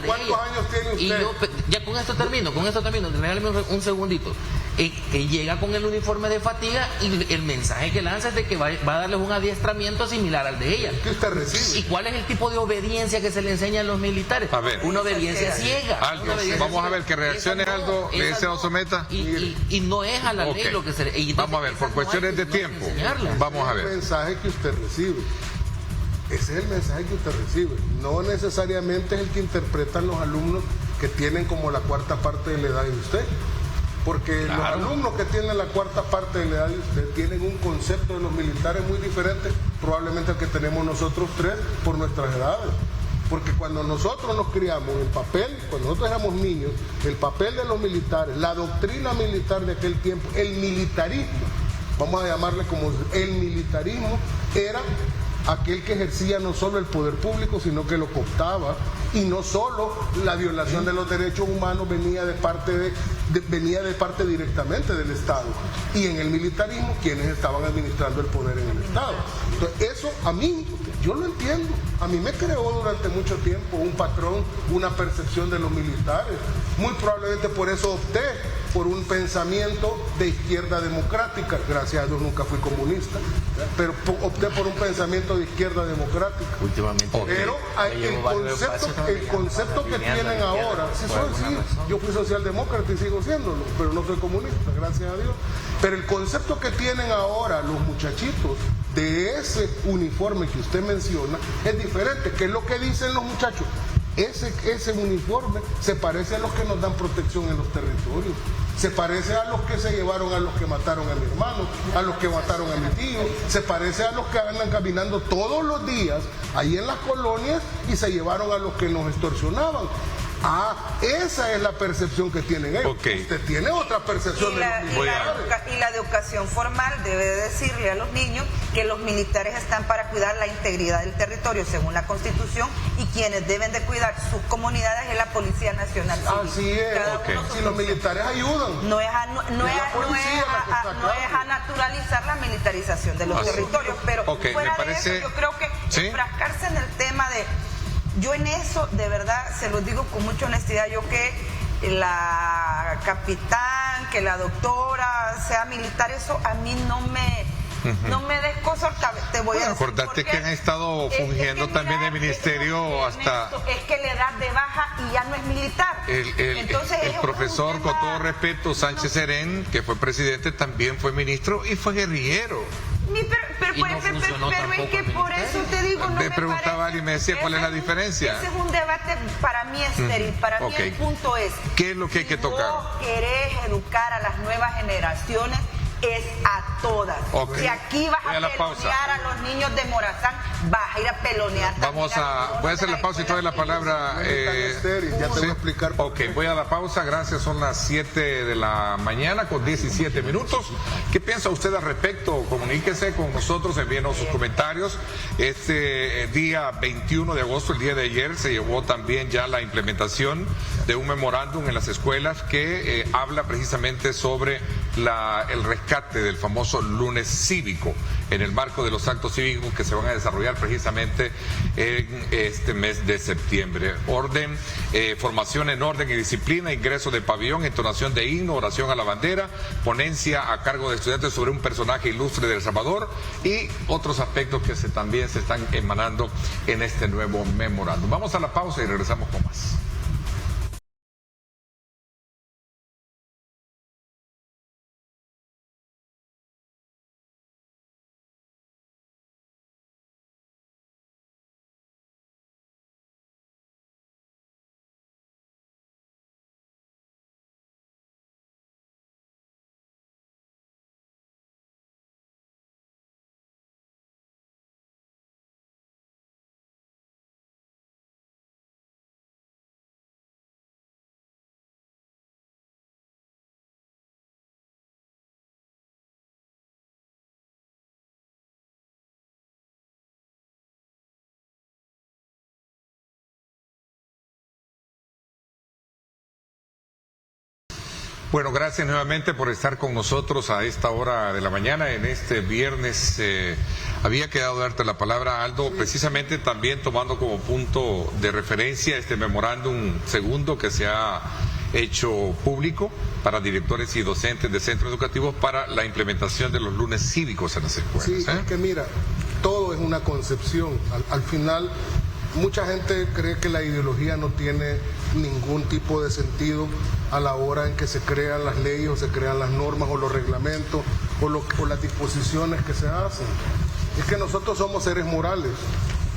de ellos. ¿Cuántos años tiene usted? ya con esto termino, regálame un segundito. Que llega con el uniforme de fatiga y el mensaje que lanza es de que va a darles un adiestramiento similar al de ella. ¿Qué usted recibe? ¿Y cuál es el tipo de obediencia que se le enseña a los militares? A ver. Una obediencia ciega. Aldo, vamos a ver que reaccione Aldo, ese Osometa. Y no es a la ley lo que se le... Vamos a ver, por cuestiones de tiempo. Vamos a ver. El mensaje que usted recibe. Ese es el mensaje que usted recibe. No necesariamente es el que interpretan los alumnos que tienen como la cuarta parte de la edad de usted. Porque los alumnos que tienen la cuarta parte de la edad de usted tienen un concepto de los militares muy diferente, probablemente al que tenemos nosotros tres por nuestras edades. Porque cuando nosotros nos criamos, el papel, cuando nosotros éramos niños, el papel de los militares, la doctrina militar de aquel tiempo, el militarismo, vamos a llamarle como el militarismo, era aquel que ejercía no solo el poder público, sino que lo cooptaba, y no solo la violación de los derechos humanos venía de parte directamente del Estado, y en el militarismo quienes estaban administrando el poder en el Estado. Entonces eso a mí, yo lo entiendo, a mí me creó durante mucho tiempo un patrón, una percepción de los militares, muy probablemente por eso opté por un pensamiento de izquierda democrática. Gracias a Dios nunca fui comunista, pero opté por un pensamiento de izquierda democrática. Últimamente. Pero el concepto que tienen ahora, yo fui socialdemócrata y sigo siéndolo, pero no soy comunista, gracias a Dios. Pero el concepto que tienen ahora los muchachitos de ese uniforme que usted menciona es diferente. ¿Qué es lo que dicen los muchachos? Ese uniforme se parece a los que nos dan protección en los territorios, se parece a los que se llevaron a los que mataron a mi hermano, a los que mataron a mi tío, se parece a los que andan caminando todos los días ahí en las colonias y se llevaron a los que nos extorsionaban. Esa es la percepción que tienen ellos. Okay. Usted tiene otra percepción de los militares. Y la educación formal debe decirle a los niños que los militares están para cuidar la integridad del territorio según la Constitución, y quienes deben de cuidar sus comunidades es la Policía Nacional Civil. Así es. Si los militares ayudan. No es a naturalizar la militarización de los territorios, pero fuera de eso, yo creo que enfrascarse en el tema de... Yo en eso, de verdad, se los digo con mucha honestidad, yo que la capitán, que la doctora sea militar, eso a mí no me desconcerta. Te voy a decir acordate que han estado fungiendo también el ministerio hasta... Es que la edad de baja y ya no es militar. Entonces, el profesor, con todo respeto, Sánchez Serén, que fue presidente, también fue ministro y fue guerrillero. Pero es que por eso te digo, me preguntaba y me decía cuál es la diferencia. Ese es un debate para mí estéril. Para mí el punto es, ¿qué es lo que hay que tocar? Si vos querés educar a las nuevas generaciones, es a todas. Si aquí vas a pelonear a los niños de Morazán, vas a ir a pelonear. Voy a hacer la pausa y te doy la palabra. Ya te voy a explicar. Voy a la pausa, gracias. Son las 7 de la mañana con 17 minutos. ¿Qué piensa usted al respecto? Comuníquese con nosotros, envíenos sus comentarios. Este día 21 de agosto, el día de ayer, se llevó también ya la implementación de un memorándum en las escuelas que habla precisamente sobre el rescate del famoso lunes cívico en el marco de los actos cívicos que se van a desarrollar precisamente en este mes de septiembre. Formación en orden y disciplina, ingreso de pabellón, entonación de himno, oración a la bandera, ponencia a cargo de estudiantes sobre un personaje ilustre de El Salvador y otros aspectos que también se están emanando en este nuevo memorándum. Vamos a la pausa y regresamos con más. Bueno, gracias nuevamente por estar con nosotros a esta hora de la mañana, en este viernes. Había quedado darte la palabra, Aldo, precisamente también tomando como punto de referencia este memorándum segundo que se ha hecho público para directores y docentes de centros educativos para la implementación de los lunes cívicos en las escuelas. Sí, es que mira, todo es una concepción. Al final, mucha gente cree que la ideología no tiene ningún tipo de sentido a la hora en que se crean las leyes o se crean las normas o los reglamentos o las disposiciones que se hacen. Es que nosotros somos seres morales.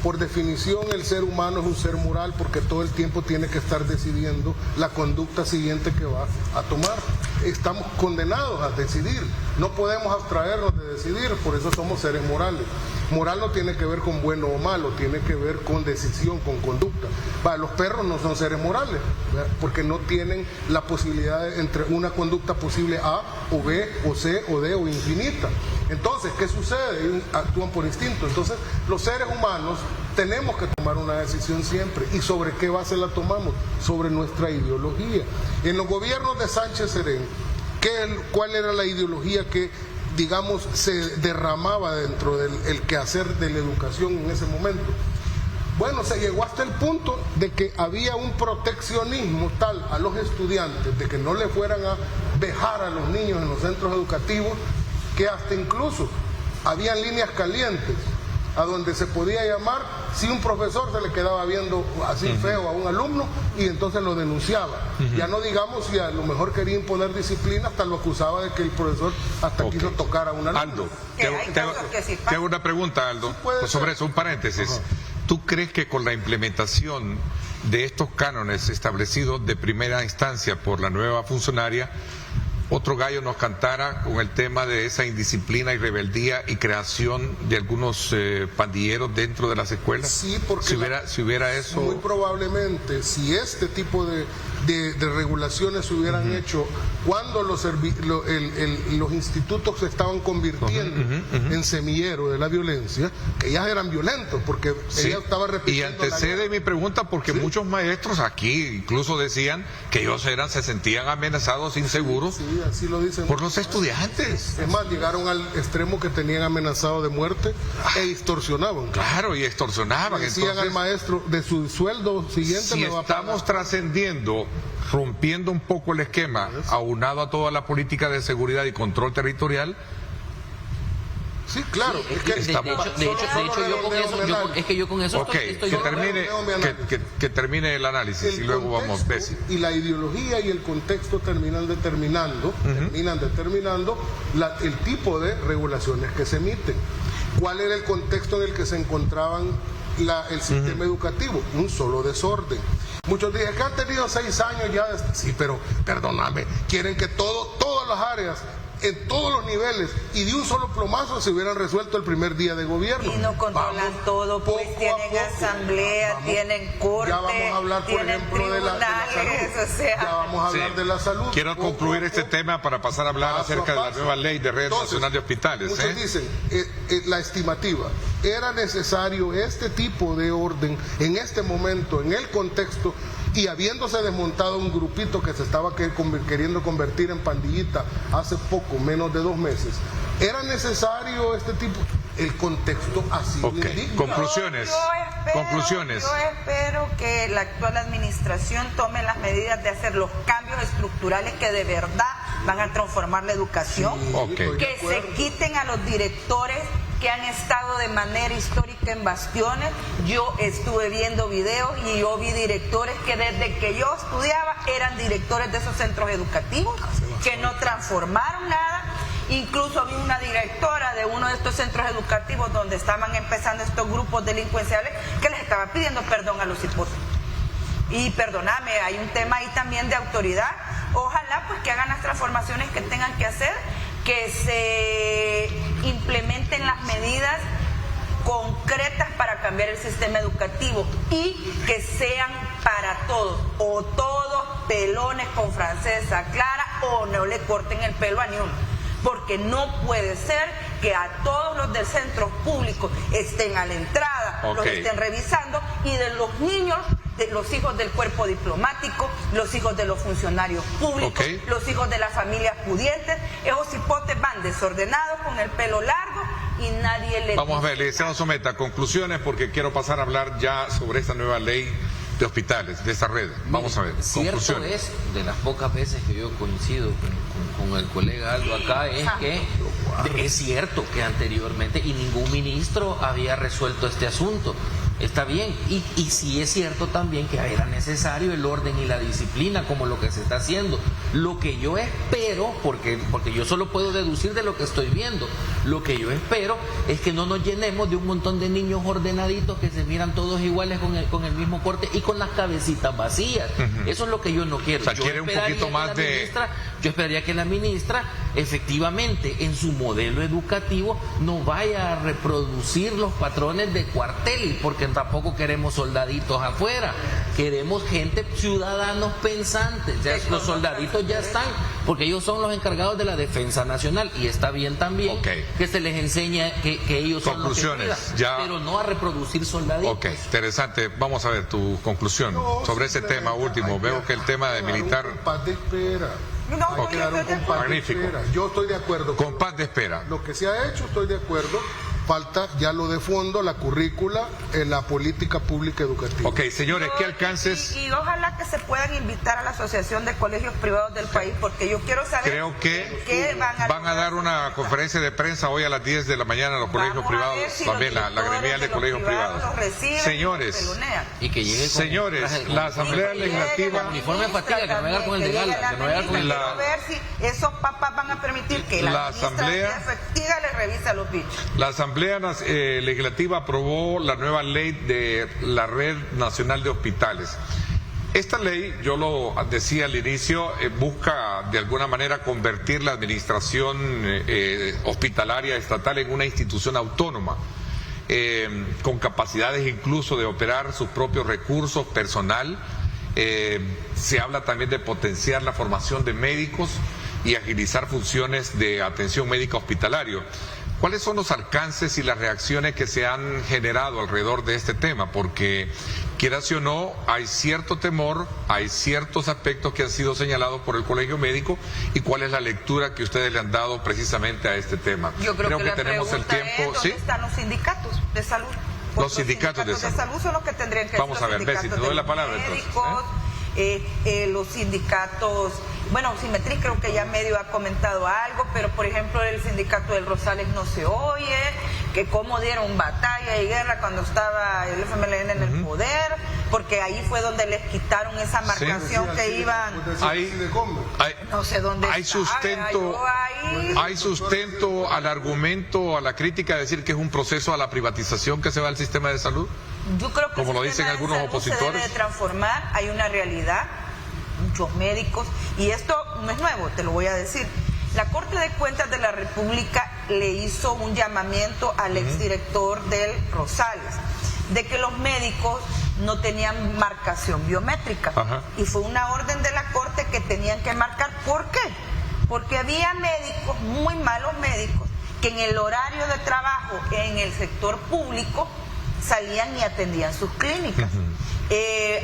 Por definición, el ser humano es un ser moral porque todo el tiempo tiene que estar decidiendo la conducta siguiente que va a tomar. Estamos condenados a decidir. No podemos abstraernos de decidir, por eso somos seres morales. Moral no tiene que ver con bueno o malo, tiene que ver con decisión, con conducta. Los perros no son seres morales, ¿verdad? Porque no tienen la posibilidad entre una conducta posible A o B o C o D o infinita. Entonces, ¿qué sucede? Ellos actúan por instinto. Entonces, los seres humanos tenemos que tomar una decisión siempre. ¿Y sobre qué base la tomamos? Sobre nuestra ideología. En los gobiernos de Sánchez Serén, ¿cuál era la ideología que, digamos, se derramaba dentro del quehacer de la educación en ese momento? Bueno, se llegó hasta el punto de que había un proteccionismo tal a los estudiantes de que no le fueran a vejar a los niños en los centros educativos, que hasta incluso habían líneas calientes a donde se podía llamar si un profesor se le quedaba viendo así feo a un alumno y entonces lo denunciaba. Ya no digamos si a lo mejor quería imponer disciplina, hasta lo acusaba de que el profesor hasta quiso tocar a un alumno. Aldo, te hago una pregunta, Aldo, pues sobre eso, un paréntesis. ¿Tú crees que con la implementación de estos cánones establecidos de primera instancia por la nueva funcionaria, otro gallo nos cantara con el tema de esa indisciplina y rebeldía y creación de algunos pandilleros dentro de las escuelas? Sí, porque si hubiera eso... Muy probablemente, si este tipo de regulaciones se hubieran hecho cuando los institutos se estaban convirtiendo en semillero de la violencia, que ya eran violentos, porque ella estaba repitiendo... Y antecede mi pregunta porque muchos maestros aquí incluso decían que ellos se sentían amenazados, inseguros, así lo dicen por los estudiantes. Es más, llegaron al extremo que tenían amenazado de muerte e extorsionaban. Claro, y extorsionaban. Decían entonces, al maestro, de su sueldo siguiente si me va a pagar. Estamos trascendiendo, rompiendo un poco el esquema, aunado a toda la política de seguridad y control territorial. Sí, claro. Sí, yo con eso okay, estoy que termine el análisis y luego vamos a ver. Y la ideología y el contexto terminan determinando el tipo de regulaciones que se emiten. ¿Cuál era el contexto en el que se encontraban el sistema educativo? Un solo desorden. Muchos dicen que han tenido 6 años ya. Sí, pero perdóname, quieren que todas las áreas, en todos los niveles y de un solo plomazo se hubieran resuelto el primer día de gobierno. Y no controlan todo, pues tienen asamblea, tienen corte, ya vamos a hablar, por ejemplo, de la salud. O sea, ya vamos a hablar de la salud. Quiero concluir este tema para pasar a hablar acerca de la nueva ley de Red Nacional de Hospitales. Muchos dicen, la estimativa, ¿era necesario este tipo de orden en este momento, en el contexto, y habiéndose desmontado un grupito que se estaba queriendo convertir en pandillita hace poco, menos de 2 meses? ¿Era necesario este tipo? El contexto así lo indica. Conclusiones. Yo espero que la actual administración tome las medidas de hacer los cambios estructurales que de verdad van a transformar la educación, que se quiten a los directores que han estado de manera histórica en bastiones. Yo estuve viendo videos y yo vi directores que desde que yo estudiaba eran directores de esos centros educativos, que no transformaron nada. Incluso vi una directora de uno de estos centros educativos donde estaban empezando estos grupos delincuenciales que les estaba pidiendo perdón a los hipotes. Y perdóname, hay un tema ahí también de autoridad. Ojalá pues que hagan las transformaciones que tengan que hacer, que se implementen las medidas concretas para cambiar el sistema educativo y que sean para todos, o todos pelones con francesa clara, o no le corten el pelo a ni uno, porque no puede ser que a todos los del centro público estén a la entrada, los estén revisando, y de los niños, de los hijos del cuerpo diplomático, los hijos de los funcionarios públicos, los hijos de las familias pudientes, esos hipotes van desordenados con el pelo largo y nadie le... Vamos a ver, le someta conclusiones porque quiero pasar a hablar ya sobre esta nueva ley de hospitales, de esta red. Vamos a ver, cierto conclusiones. es, de las pocas veces que yo coincido con el colega Aldo acá, es que es cierto que anteriormente y ningún ministro había resuelto este asunto. Está bien, y sí es cierto también que era necesario el orden y la disciplina como lo que se está haciendo. Lo que yo espero, porque yo solo puedo deducir de lo que estoy viendo, lo que yo espero es que no nos llenemos de un montón de niños ordenaditos que se miran todos iguales con el mismo corte y con las cabecitas vacías. Eso es lo que yo no quiero. O sea, quiere un poquito más de... Yo esperaría que la ministra efectivamente en su modelo educativo no vaya a reproducir los patrones de cuartel, porque tampoco queremos soldaditos afuera, queremos gente, ciudadanos pensantes. Ya los soldaditos ya están, porque ellos son los encargados de la defensa nacional, y está bien también que se les enseñe que ellos son los que cuidan, pero no a reproducir soldaditos. Ok, interesante. Vamos a ver tu conclusión sobre ese tema último. Veo que el tema de militar... Paz de espera. Magnífico. Yo estoy de acuerdo. Con paz de espera. Lo que se ha hecho, estoy de acuerdo. Falta ya lo de fondo, la currícula, la política pública educativa. Ok, señores, ¿qué alcances? Y ojalá que se puedan invitar a la Asociación de Colegios Privados del país, porque yo quiero saber... Creo que qué van a dar una conferencia de prensa hoy a las 10 de la mañana a los colegios privados, si también la gremial de colegios privados. Señores, y que llegue con señores, la Asamblea Legislativa... Uniforme de fatiga, que no venga con el de gala, que no venga con el de gala. Ver si esos papás van a permitir que la Asamblea efectiva les revise a los bichos. La Asamblea Legislativa aprobó la nueva ley de la Red Nacional de Hospitales. Esta ley, yo lo decía al inicio, busca de alguna manera convertir la administración hospitalaria estatal en una institución autónoma, con capacidades incluso de operar sus propios recursos, personal. Se habla también de potenciar la formación de médicos y agilizar funciones de atención médica hospitalario. ¿Cuáles son los alcances y las reacciones que se han generado alrededor de este tema? Porque, quieras o no, hay cierto temor, hay ciertos aspectos que han sido señalados por el Colegio Médico. ¿Y cuál es la lectura que ustedes le han dado precisamente a este tema? Yo creo que tenemos el tiempo. ¿Dónde están los sindicatos de salud? Los sindicatos de salud son los que tendrían que... Vamos a ver, Bessie, te doy la palabra entonces. Los sindicatos, bueno, Simetris creo que ya medio ha comentado algo, pero por ejemplo el sindicato del Rosales no se oye, que cómo dieron batalla y guerra cuando estaba el FMLN en el poder, porque ahí fue donde les quitaron esa marcación que iban... no sé dónde hay sustento, hay sustento al argumento, a la crítica de decir que es un proceso a la privatización que se va al sistema de salud. Yo creo que como lo dicen algunos opositores, se debe de transformar. Hay una realidad, muchos médicos, y esto no es nuevo, te lo voy a decir. La Corte de Cuentas de la República le hizo un llamamiento al exdirector del Rosales de que los médicos no tenían marcación biométrica. Y fue una orden de la Corte que tenían que marcar. ¿Por qué? Porque había médicos, muy malos médicos, que en el horario de trabajo en el sector público salían y atendían sus clínicas.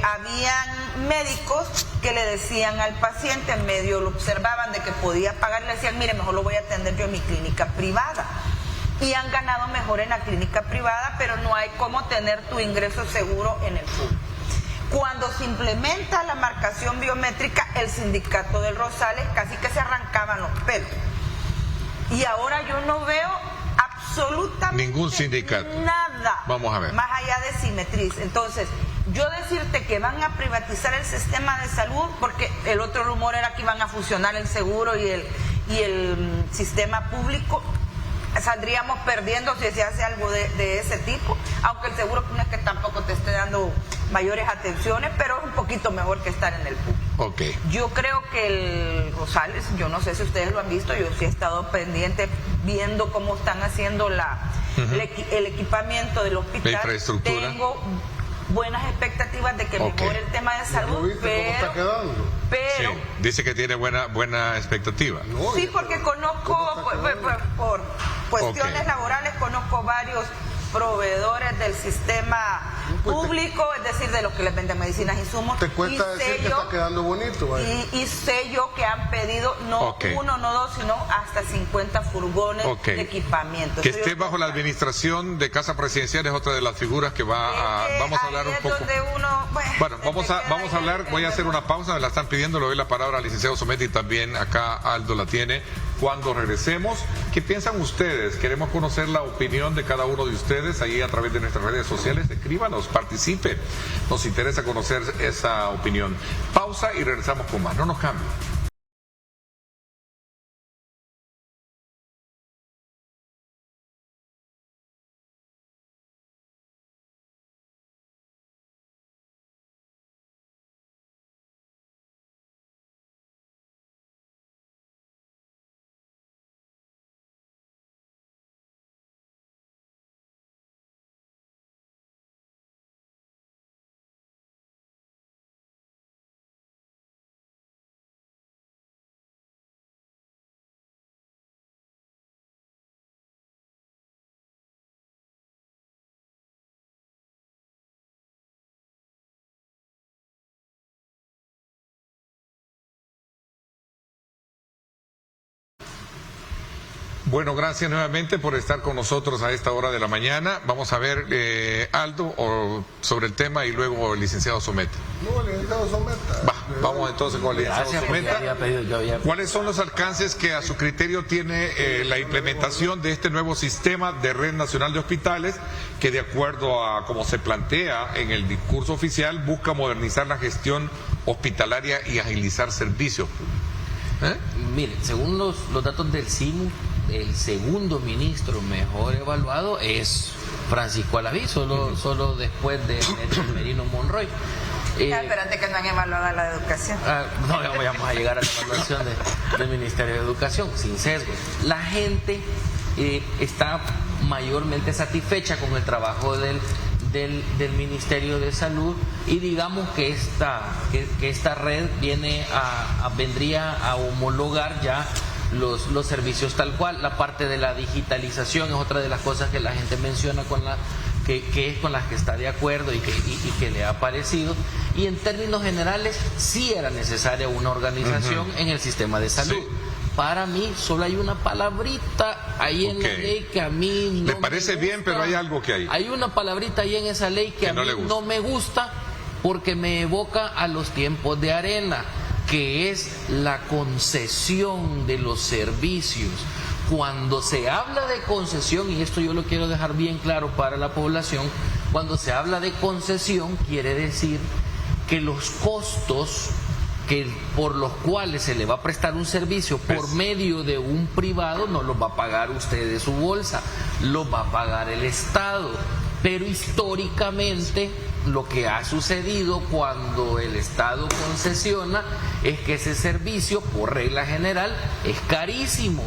Habían médicos que le decían al paciente, en medio lo observaban de que podía pagar, le decían, mire, mejor lo voy a atender yo en mi clínica privada. Y han ganado mejor en la clínica privada, pero no hay cómo tener tu ingreso seguro en el público. Cuando se implementa la marcación biométrica, el sindicato del Rosales casi que se arrancaban los pelos. Y ahora yo no veo absolutamente ningún sindicato, nada, vamos a ver, más allá de Simetris. Entonces, yo decirte que van a privatizar el sistema de salud, porque el otro rumor era que iban a fusionar el seguro y el sistema público, saldríamos perdiendo si se hace algo de ese tipo, aunque el seguro no es que tampoco te esté dando mayores atenciones, pero es un poquito mejor que estar en el público. Yo creo que el Rosales, yo no sé si ustedes lo han visto, yo sí he estado pendiente viendo cómo están haciendo el equipamiento del hospital. La infraestructura. Tengo buenas expectativtas de que mejore el tema de salud, pero sí, dice que tiene buena expectativa. Sí, porque conozco por cuestiones laborales, conozco varios proveedores del sistema público, es decir, de los que les venden medicinas, insumos. Te cuesta decir que está quedando bonito. Y sé yo que han pedido no uno, no dos, sino hasta 50 furgones de equipamiento. Que esté bajo la administración de Casa Presidencial es otra de las figuras que vamos a hablar un poco. Bueno, vamos a hablar, voy a hacer una pausa, me la están pidiendo, le doy la palabra al licenciado Sometti y también acá Aldo la tiene. Cuando regresemos, ¿qué piensan ustedes? Queremos conocer la opinión de cada uno de ustedes ahí a través de nuestras redes sociales. Escríbanos, participen. Nos interesa conocer esa opinión. Pausa y regresamos con más. No nos cambien. Bueno, gracias nuevamente por estar con nosotros a esta hora de la mañana. Vamos a ver, Aldo, sobre el tema y luego el licenciado Someta. No, el licenciado Someta. Vamos entonces con el licenciado Someta. ¿Cuáles son los alcances que a su criterio tiene la implementación de este nuevo sistema de Red Nacional de Hospitales que, de acuerdo a como se plantea en el discurso oficial, busca modernizar la gestión hospitalaria y agilizar servicios? Mire, según los datos del CIMU, el segundo ministro mejor evaluado es Francisco Alaví, solo después de Merino Monroy. Espérate que no han evaluado a la educación. No vamos a llegar a la evaluación del Ministerio de Educación, sin sesgo. La gente está mayormente satisfecha con el trabajo del Ministerio de Salud, y digamos que esta red vendría a homologar ya los servicios tal cual. La parte de la digitalización es otra de las cosas que la gente menciona que es con las que está de acuerdo y que le ha parecido. Y en términos generales sí era necesaria una organización en el sistema de salud. Sí. Para mí solo hay una palabrita ahí en la ley que a mí no me parece bien, pero hay algo que hay. Hay una palabrita ahí en esa ley que a mí no me gusta, porque me evoca a los tiempos de Arena, que es la concesión de los servicios. Cuando se habla de concesión, y esto yo lo quiero dejar bien claro para la población, cuando se habla de concesión quiere decir que los costos por los cuales se le va a prestar un servicio por medio de un privado no los va a pagar usted de su bolsa, los va a pagar el Estado. Pero históricamente lo que ha sucedido cuando el Estado concesiona es que ese servicio, por regla general, es carísimo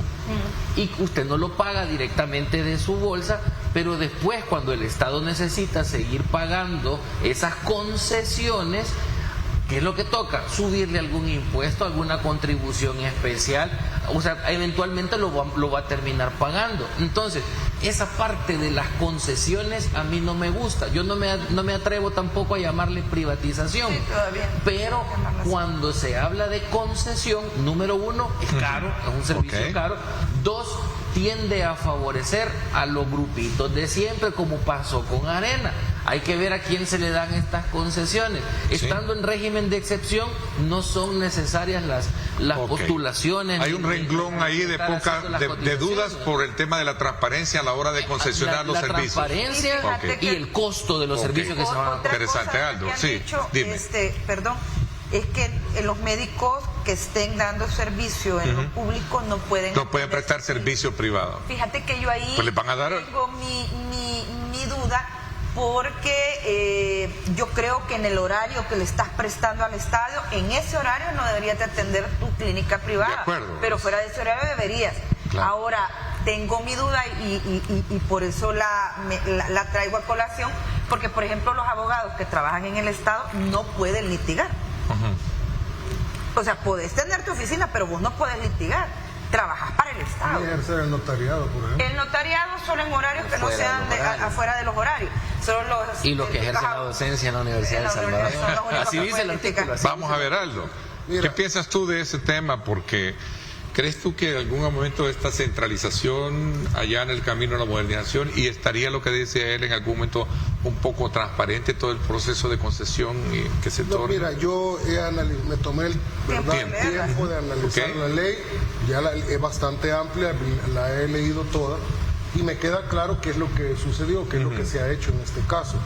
y usted no lo paga directamente de su bolsa, pero después, cuando el Estado necesita seguir pagando esas concesiones, ¿qué es lo que toca? Subirle algún impuesto, alguna contribución especial, o sea, eventualmente lo va a terminar pagando. Entonces, esa parte de las concesiones a mí no me gusta. Yo no me atrevo tampoco a llamarle privatización. Sí, todavía. Pero cuando se habla de concesión, número uno, es caro, es un servicio caro. Dos, tiende a favorecer a los grupitos de siempre, como pasó con Arena. Hay que ver a quién se le dan estas concesiones. Estando en régimen de excepción, no son necesarias las postulaciones. Hay un renglón ahí de dudas por el tema de la transparencia a la hora de concesionar los servicios. La transparencia y el costo de los servicios que se van a pagar. Interesante, Aldo. Sí, dime. Es que los médicos que estén dando servicio en lo público no pueden prestar servicio privado. Fíjate que yo ahí le van a dar... tengo mi duda, porque yo creo que en el horario que le estás prestando al Estado, en ese horario no deberías de atender tu clínica privada. De acuerdo. Pero fuera de ese horario deberías. Claro. Ahora, tengo mi duda y por eso la traigo a colación, porque por ejemplo los abogados que trabajan en el Estado no pueden litigar. O sea, podés tener tu oficina, pero vos no podés litigar. trabajas para el Estado. Y ejercer el notariado, por ejemplo. El notariado solo en horarios que no sean afuera de los horarios. Son los que ejercen la docencia en la Universidad de El Salvador. Así dice el artículo. Vamos a ver, Aldo. ¿Qué piensas tú de ese tema? Porque ¿crees tú que en algún momento esta centralización allá en el camino a la modernización, y estaría lo que dice él en algún momento un poco transparente todo el proceso de concesión y que se torne? Mira, yo me tomé el tiempo de analizar la ley, ya es bastante amplia, la he leído toda y me queda claro qué es lo que sucedió, qué es lo que se ha hecho en este caso.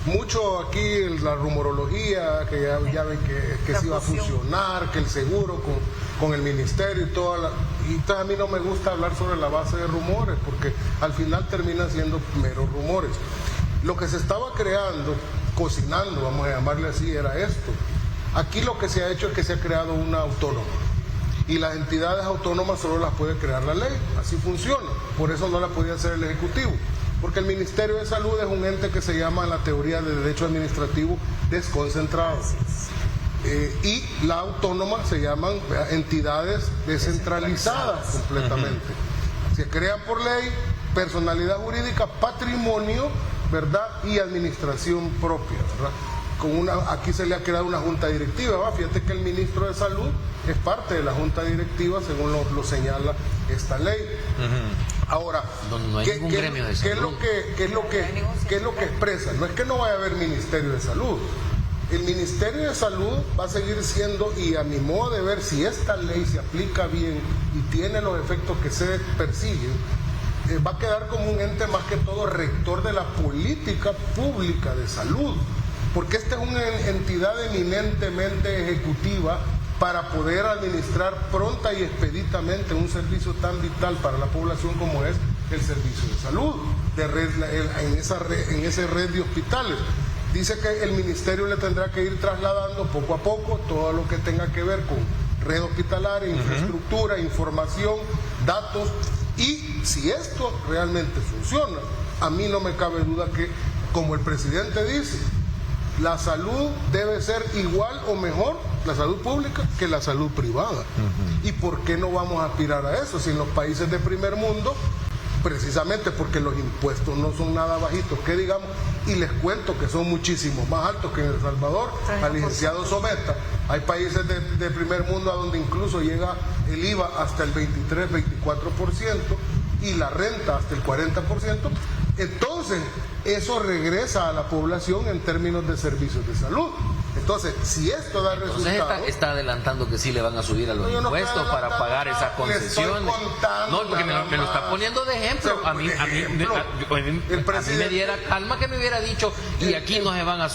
Mucho aquí la rumorología, que ya ven que se iba a fusionar, que el seguro con el ministerio y toda y entonces a mí no me gusta hablar sobre la base de rumores, porque al final terminan siendo meros rumores. Lo que se estaba creando, cocinando, vamos a llamarle así, era esto. Aquí lo que se ha hecho es que se ha creado una autónoma. Y las entidades autónomas solo las puede crear la ley, así funciona. Por eso no la podía hacer el Ejecutivo. Porque el Ministerio de Salud es un ente que se llama en la teoría de derecho administrativo desconcentrado. Y la autónoma se llaman entidades descentralizadas completamente. Se crean por ley, personalidad jurídica, patrimonio, ¿verdad? Y administración propia, ¿verdad? Aquí se le ha creado una junta directiva, ¿va? Fíjate que el ministro de Salud es parte de la junta directiva según lo señala esta ley. Ahora, ¿qué es lo que expresa? No es que no vaya a haber Ministerio de Salud. El Ministerio de Salud va a seguir siendo, y a mi modo de ver, si esta ley se aplica bien y tiene los efectos que se persiguen, va a quedar como un ente más que todo rector de la política pública de salud, porque esta es una entidad eminentemente ejecutiva para poder administrar pronta y expeditamente un servicio tan vital para la población como es el servicio de salud, en esa red de hospitales. Dice que el ministerio le tendrá que ir trasladando poco a poco todo lo que tenga que ver con red hospitalaria, infraestructura, información, datos, y si esto realmente funciona, a mí no me cabe duda que, como el presidente dice, la salud debe ser igual o mejor, la salud pública, que la salud privada. ¿Y por qué no vamos a aspirar a eso? Si en los países de primer mundo, precisamente porque los impuestos no son nada bajitos, que digamos, y les cuento que son muchísimo más altos que en El Salvador, al licenciado Someta, hay países de primer mundo a donde incluso llega el IVA hasta el 23-24% y la renta hasta el 40%, entonces eso regresa a la población en términos de servicios de salud. Entonces, si esto da resultados... Entonces está adelantando que sí le van a subir a los impuestos para pagar esas concesiones. No, porque me lo está poniendo de ejemplo. A mí me diera calma que me hubiera dicho, y aquí no se van a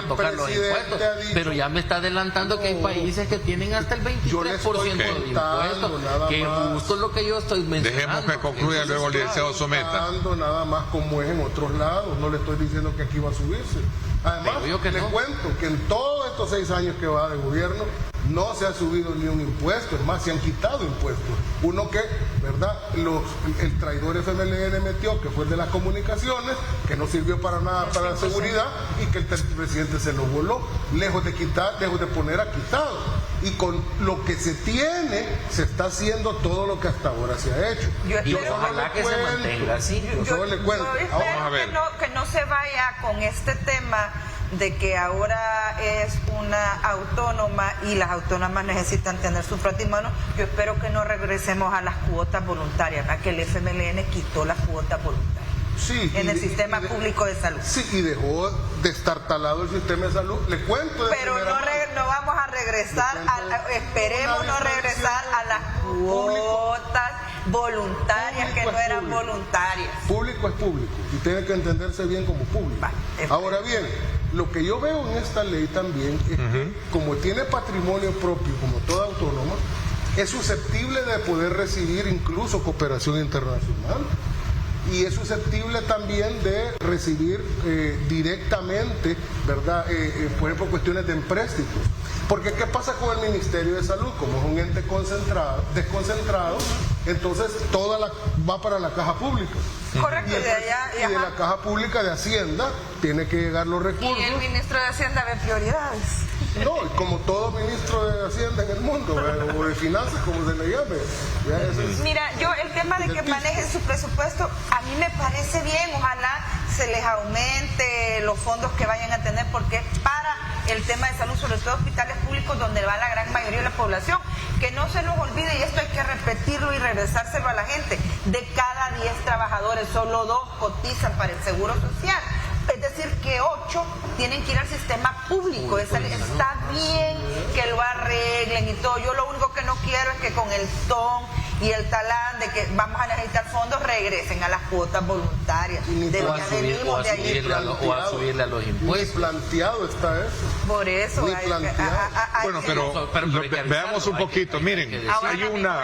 tocar los impuestos. Pero ya me está adelantando que hay países que tienen hasta el 23% de impuestos, que es justo lo que yo estoy mencionando. Dejemos que concluya luego el licenciado Someta. Nada más como es en otros lados, no le estoy diciendo que aquí va a subirse. Además, les cuento que en todos estos 6 años que va de gobierno no se ha subido ni un impuesto, es más, se han quitado impuestos. Uno que, ¿verdad? El traidor FMLN metió, que fue el de las comunicaciones, que no sirvió para nada para la seguridad, y que el presidente se lo voló, lejos de quitar, lejos de poner, ha quitado. Y con lo que se tiene, se está haciendo todo lo que hasta ahora se ha hecho. Y ojalá que se mantenga así. Yo le cuento. Vamos a ver. Que no se vaya con este tema de que ahora es una autónoma y las autónomas necesitan tener su patrimonio. Yo espero que no regresemos a las cuotas voluntarias, ¿verdad? Que el FMLN quitó las cuotas voluntarias. Sí, en el sistema público de salud. Sí, y dejó destartalado el sistema de salud. Le cuento. Pero no vamos a regresar, esperemos no regresar a las cuotas voluntarias que no eran voluntarias. Público es público y tiene que entenderse bien como público. Ahora bien, lo que yo veo en esta ley también es que, como tiene patrimonio propio, como toda autónoma, es susceptible de poder recibir incluso cooperación internacional. Y es susceptible también de recibir directamente, ¿verdad? Por ejemplo, cuestiones de empréstitos. Porque ¿qué pasa con el Ministerio de Salud? Como es un ente desconcentrado, entonces va para la caja pública. Correcto, y de la caja pública de Hacienda tiene que llegar los recursos. Y el ministro de Hacienda ve prioridades. No, como todo ministro de Hacienda en el mundo, o de Finanzas, como se le llame. Mira, yo el tema de que manejen su presupuesto, a mí me parece bien, ojalá se les aumente los fondos que vayan a tener, porque es para el tema de salud, sobre todo hospitales públicos donde va la gran mayoría de la población. Que no se nos olvide, y esto hay que repetirlo y regresárselo a la gente, de cada 10 trabajadores, solo 2 cotizan para el Seguro Social. Es decir, que 8 tienen que ir al sistema público. Está bien que lo arreglen y todo. Yo lo único que no quiero es que con el TON y el talán de que vamos a necesitar fondos regresen a las cuotas voluntarias. O a subirle a los impuestos. Ni planteado está eso. Por eso. Bueno, pero veamos un poquito. Miren, hay una...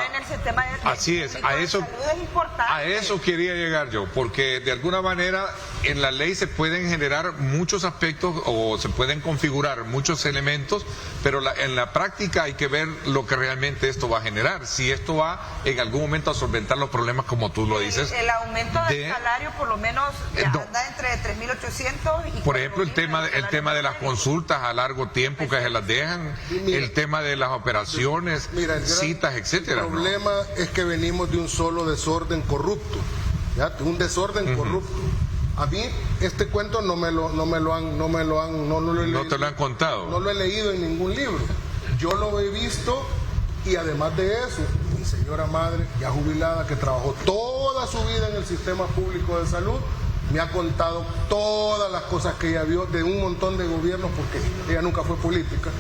Así es, a eso quería llegar yo, porque de alguna manera en la ley se pueden generar muchos aspectos o se pueden configurar muchos elementos, pero en la práctica hay que ver lo que realmente esto va a generar. Si esto va en algún momento a solventar los problemas como tú lo dices. El aumento del salario por lo menos anda entre 3.800 y... Por ejemplo, el tema de las consultas a largo tiempo que se las dejan, el tema de las operaciones, citas, etcétera. El problema es que venimos de un solo desorden corrupto, ¿ya? Un desorden corrupto. A mí este cuento no te lo han contado. No lo he leído en ningún libro. Yo lo he visto y además de eso, mi señora madre, ya jubilada, que trabajó toda su vida en el sistema público de salud, me ha contado todas las cosas que ella vio de un montón de gobiernos, porque ella nunca fue política,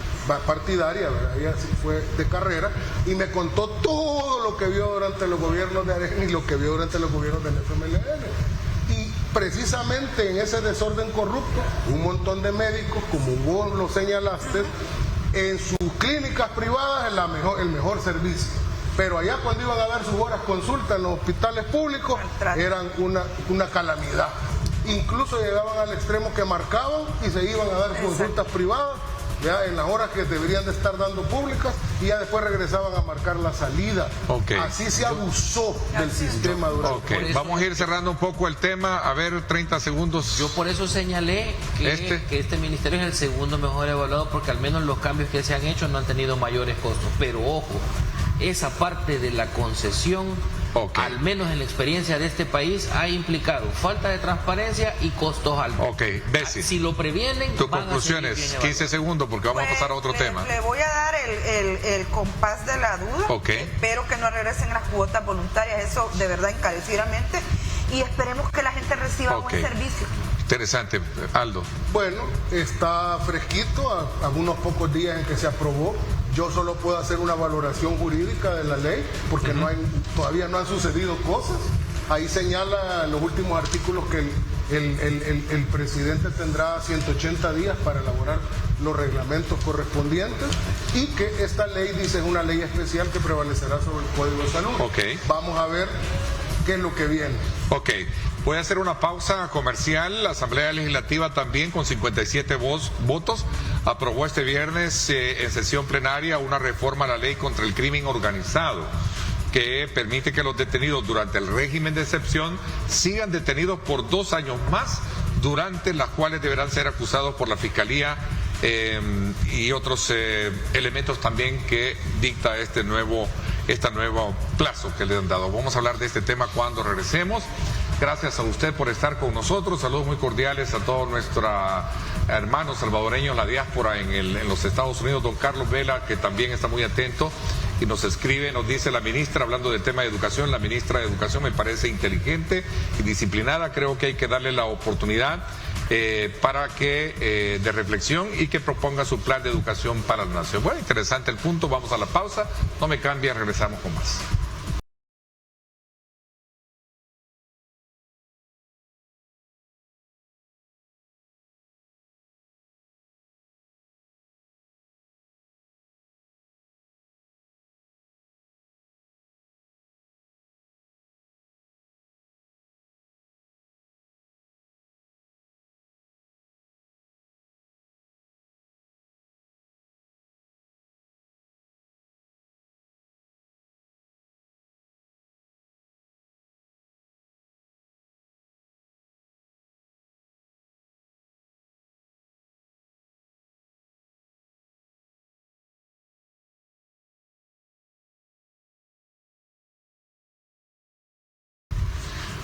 partidaria, ¿verdad? Ella sí fue de carrera, y me contó todo lo que vio durante los gobiernos de Arena y lo que vio durante los gobiernos del FMLN. Y precisamente en ese desorden corrupto, un montón de médicos, como vos lo señalaste, en sus clínicas privadas el mejor servicio. Pero allá cuando iban a dar sus horas consulta en los hospitales públicos, eran una calamidad. Incluso llegaban al extremo que marcaban y se iban a dar consultas privadas, ya en las horas que deberían de estar dando públicas, y ya después regresaban a marcar la salida. Así se abusó del sistema durante. Vamos a ir cerrando un poco el tema, a ver, 30 segundos. Yo por eso señalé que este ministerio es el segundo mejor evaluado, porque al menos los cambios que se han hecho no han tenido mayores costos. Pero ojo, esa parte de la concesión, al menos en la experiencia de este país, ha implicado falta de transparencia y costos altos. Bessie, si lo previenen, tus conclusiones, 15 segundos, porque vamos a pasar a otro tema. Le voy a dar el compás de la duda. Espero que no regresen las cuotas voluntarias, eso de verdad encarecidamente, y esperemos que la gente reciba buen servicio. Interesante, Aldo. Bueno, está fresquito, a unos pocos días en que se aprobó. Yo solo puedo hacer una valoración jurídica de la ley, porque todavía no han sucedido cosas. Ahí señala en los últimos artículos que el presidente tendrá 180 días para elaborar los reglamentos correspondientes, y que esta ley, dice, es una ley especial que prevalecerá sobre el Código de Salud. Vamos a ver qué es lo que viene. Voy a hacer una pausa comercial. La Asamblea Legislativa también, con 57 votos, aprobó este viernes en sesión plenaria una reforma a la ley contra el crimen organizado, que permite que los detenidos durante el régimen de excepción sigan detenidos por 2 años más, durante las cuales deberán ser acusados por la Fiscalía y otros elementos también que dicta este nuevo plazo que le han dado. Vamos a hablar de este tema cuando regresemos. Gracias a usted por estar con nosotros. Saludos muy cordiales a todos nuestros hermanos salvadoreños, la diáspora en los Estados Unidos. Don Carlos Vela, que también está muy atento y nos escribe, nos dice la ministra, hablando del tema de educación, la ministra de Educación me parece inteligente y disciplinada. Creo que hay que darle la oportunidad para que de reflexión, y que proponga su plan de educación para la nación. Bueno, interesante el punto. Vamos a la pausa. No me cambien, regresamos con más.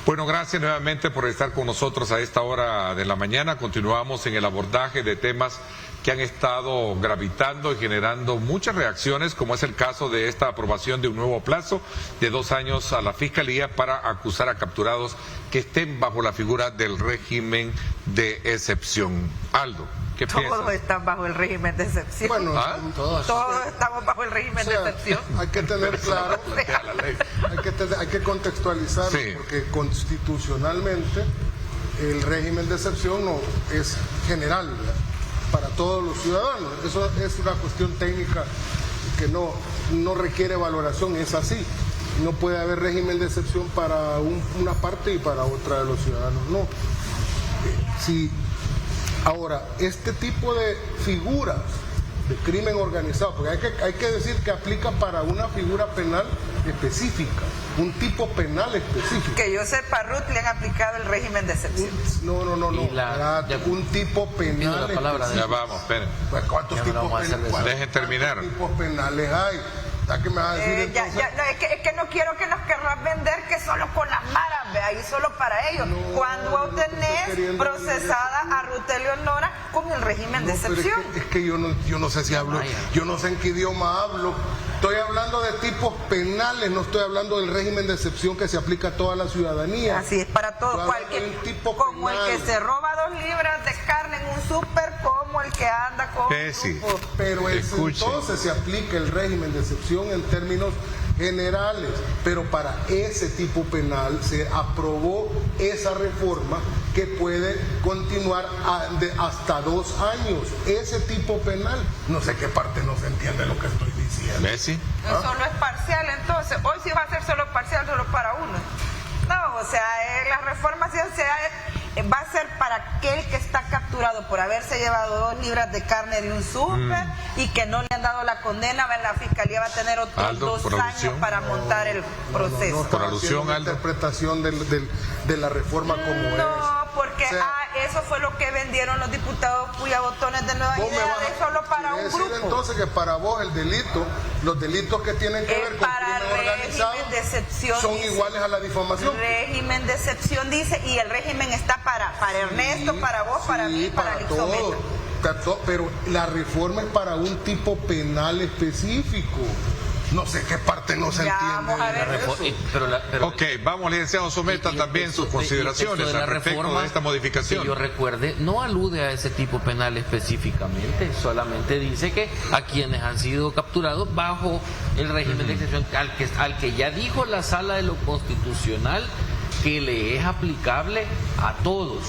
Bueno, gracias nuevamente por estar con nosotros a esta hora de la mañana. Continuamos en el abordaje de temas que han estado gravitando y generando muchas reacciones, como es el caso de esta aprobación de un nuevo plazo de 2 años a la Fiscalía para acusar a capturados que estén bajo la figura del régimen de excepción. Aldo, ¿qué piensas? Todos están bajo el régimen de excepción. Bueno, todos estamos bajo el régimen de excepción. Hay que tener claro, hay que contextualizar, sí, porque constitucionalmente el régimen de excepción no es general, ¿verdad?, para todos los ciudadanos. Eso es una cuestión técnica que no requiere valoración, es así. No puede haber régimen de excepción para una parte y para otra de los ciudadanos, no. Sí. Ahora, este tipo de figuras de crimen organizado, porque hay que decir que aplica para una figura penal específica, un tipo penal específico. Que yo sepa, a Ruth le han aplicado el régimen de excepción. No. Un tipo penal específico. Ya vamos, esperen. Pues, ¿cuántos tipos penales? Dejen terminar. ¿Cuántos tipos penales hay? ¿Qué me vas a decir entonces? Es que no quiero que nos querrás vender que solo con las maras, ve ahí solo para ellos. Cuando vos tenés procesada a Ruth Eleonora con el régimen de excepción. Es que yo no sé si hablo, yo no sé en qué idioma hablo. Estoy hablando de tipos penales, no estoy hablando del régimen de excepción que se aplica a toda la ciudadanía. Así es, para todo, como el que se roba 2 libras de carne en un súper, como el que anda con grupo. Pero entonces se aplica el régimen de excepción en términos generales, pero para ese tipo penal se aprobó esa reforma que puede continuar hasta 2 años. Ese tipo penal, no sé qué parte no se entiende lo que estoy diciendo. ¿Messi? Solo es parcial, entonces hoy sí va a ser solo parcial, solo para uno. No, o sea, la reforma va a ser para aquel que está capturado por haberse llevado 2 libras de carne de un súper y que no le han dado la condena. La Fiscalía va a tener otros 2 años para montar el proceso. No, por alusión a la interpretación de la reforma como es. No, porque eso fue lo que vendieron los diputados cuya botones de Nueva Idea, de solo para un grupo. Entonces que para vos los delitos que tienen que ver con crimen organizado de excepción, son iguales a la difamación. Régimen de excepción dice, y el régimen está para Ernesto, para vos, para mí, para Lixometa. Pero la reforma es para un tipo penal específico. No sé qué parte no se entiende. Ok, vamos, licenciado, someta también sus consideraciones al respecto de esta modificación. Que yo recuerde, no alude a ese tipo penal específicamente, solamente dice que a quienes han sido capturados bajo el régimen de excepción, al que ya dijo la Sala de lo Constitucional que le es aplicable a todos.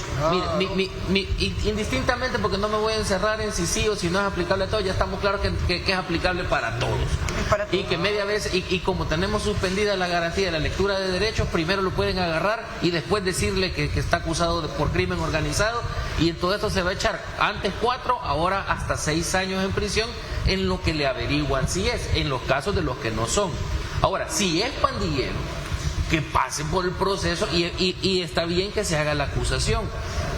Indistintamente, porque no me voy a encerrar en si sí o si no es aplicable a todos, ya estamos claros que es aplicable para todos. Y que media vez, y como tenemos suspendida la garantía de la lectura de derechos, primero lo pueden agarrar y después decirle que está acusado por crimen organizado, y en todo esto se va a echar antes 4, ahora hasta 6 años en prisión en lo que le averiguan si es, en los casos de los que no son. Ahora, si es pandillero, que pase por el proceso y está bien que se haga la acusación,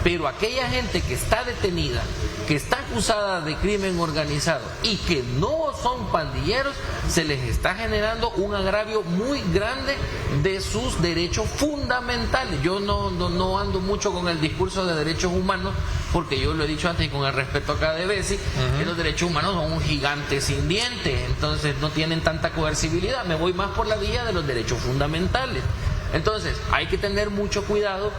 pero aquella gente que está detenida, que está acusada de crimen organizado y que no son pandilleros, se les está generando un agravio muy grande de sus derechos fundamentales. Yo no ando mucho con el discurso de derechos humanos, porque yo lo he dicho antes y con el respeto acá de Bessie, que los derechos humanos son un gigante sin dientes, entonces no tienen tanta coercibilidad. Me voy más por la vía de los derechos fundamentales. Entonces hay que tener mucho cuidado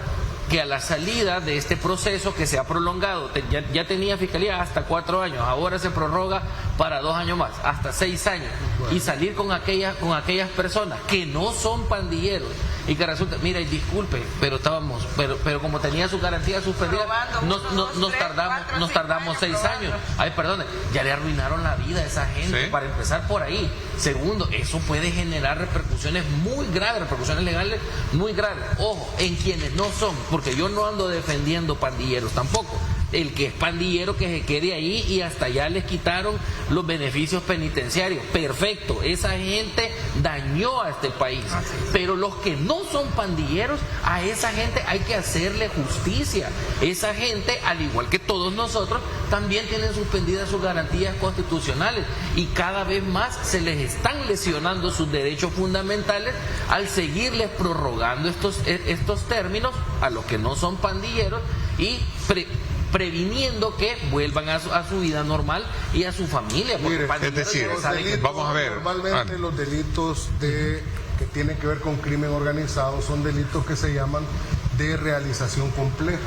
que a la salida de este proceso que se ha prolongado, ya tenía Fiscalía hasta 4 años, ahora se prorroga para 2 años más, hasta 6 años, y salir con aquellas personas que no son pandilleros y que resulta, mira, y disculpe, pero como tenía su garantía suspendida, nos tardamos 6 años. Ay, perdone, ya le arruinaron la vida a esa gente, ¿sí? Para empezar por ahí. Segundo, eso puede generar repercusiones muy graves, repercusiones legales muy graves. Ojo, en quienes no son, porque yo no ando defendiendo pandilleros tampoco, el que es pandillero que se quede ahí y hasta ya les quitaron los beneficios penitenciarios. Perfecto, esa gente dañó a este país. Pero los que no son pandilleros, a esa gente hay que hacerle justicia. Esa gente, al igual que todos nosotros, también tienen suspendidas sus garantías constitucionales y cada vez más se les están lesionando sus derechos fundamentales al seguirles prorrogando estos términos a los que no son pandilleros y previniendo que vuelvan a su vida normal y a su familia. Mire, es decir, vamos a ver. Normalmente los delitos que tienen que ver con crimen organizado son delitos que se llaman de realización compleja,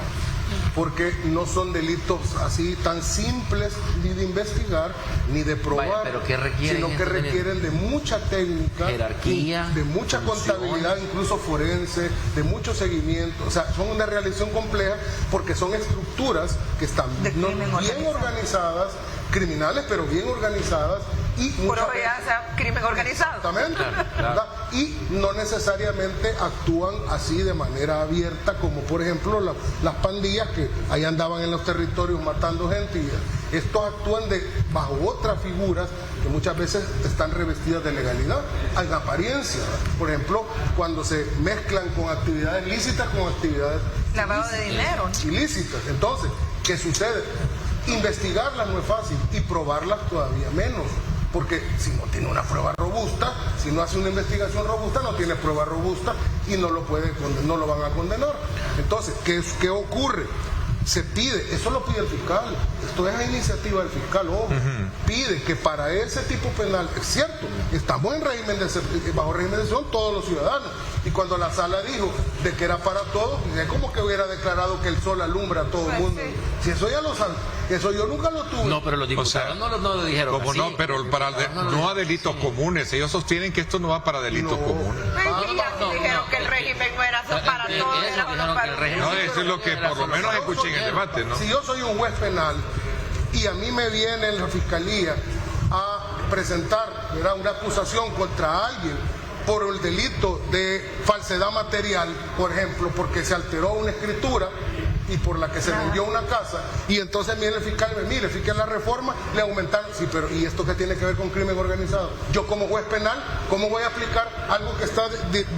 porque no son delitos así tan simples ni de investigar ni de probar. Vaya, pero ¿qué requieren? Sino que requieren de mucha técnica, jerarquía, de mucha contabilidad, incluso forense, de mucho seguimiento. O sea, son una realización compleja porque son estructuras que están bien organizadas, criminales, pero bien organizadas. Y crimen organizado. Exactamente. Claro. Y no necesariamente actúan así de manera abierta, como por ejemplo las pandillas que ahí andaban en los territorios matando gente. Y estos actúan bajo otras figuras que muchas veces están revestidas de legalidad, en apariencia. Por ejemplo, cuando se mezclan con actividades lícitas con actividades lavado de dinero, ¿no? Ilícitas. Entonces, ¿qué sucede? Investigarlas no es fácil y probarlas todavía menos. Porque si no tiene una prueba robusta, si no hace una investigación robusta, no tiene prueba robusta y no lo van a condenar. Entonces, ¿qué ocurre? Se pide, eso lo pide el fiscal, esto es a iniciativa del fiscal, pide que para ese tipo penal, es cierto, estamos en bajo régimen de excepción todos los ciudadanos, y cuando la sala dijo de que era para todos, es como que hubiera declarado que el sol alumbra a todo el mundo. Si eso ya lo saben, eso yo nunca lo tuve. No, pero los diputados no lo dijeron. Como así, no, pero no a delitos comunes, ellos sostienen que esto no va para delitos comunes. Dijeron que el régimen no era para todos, era solo para el régimen. No, eso es lo que por lo menos escuché en el debate, ¿no? Si yo soy un juez penal y a mí me viene la fiscalía a presentar una acusación contra alguien por el delito de falsedad material, por ejemplo, porque se alteró una escritura y por la que se vendió una casa, y entonces viene el fiscal y me mire, fíjate la reforma, le aumentaron, sí, pero ¿y esto qué tiene que ver con crimen organizado? Yo como juez penal, ¿cómo voy a aplicar algo que está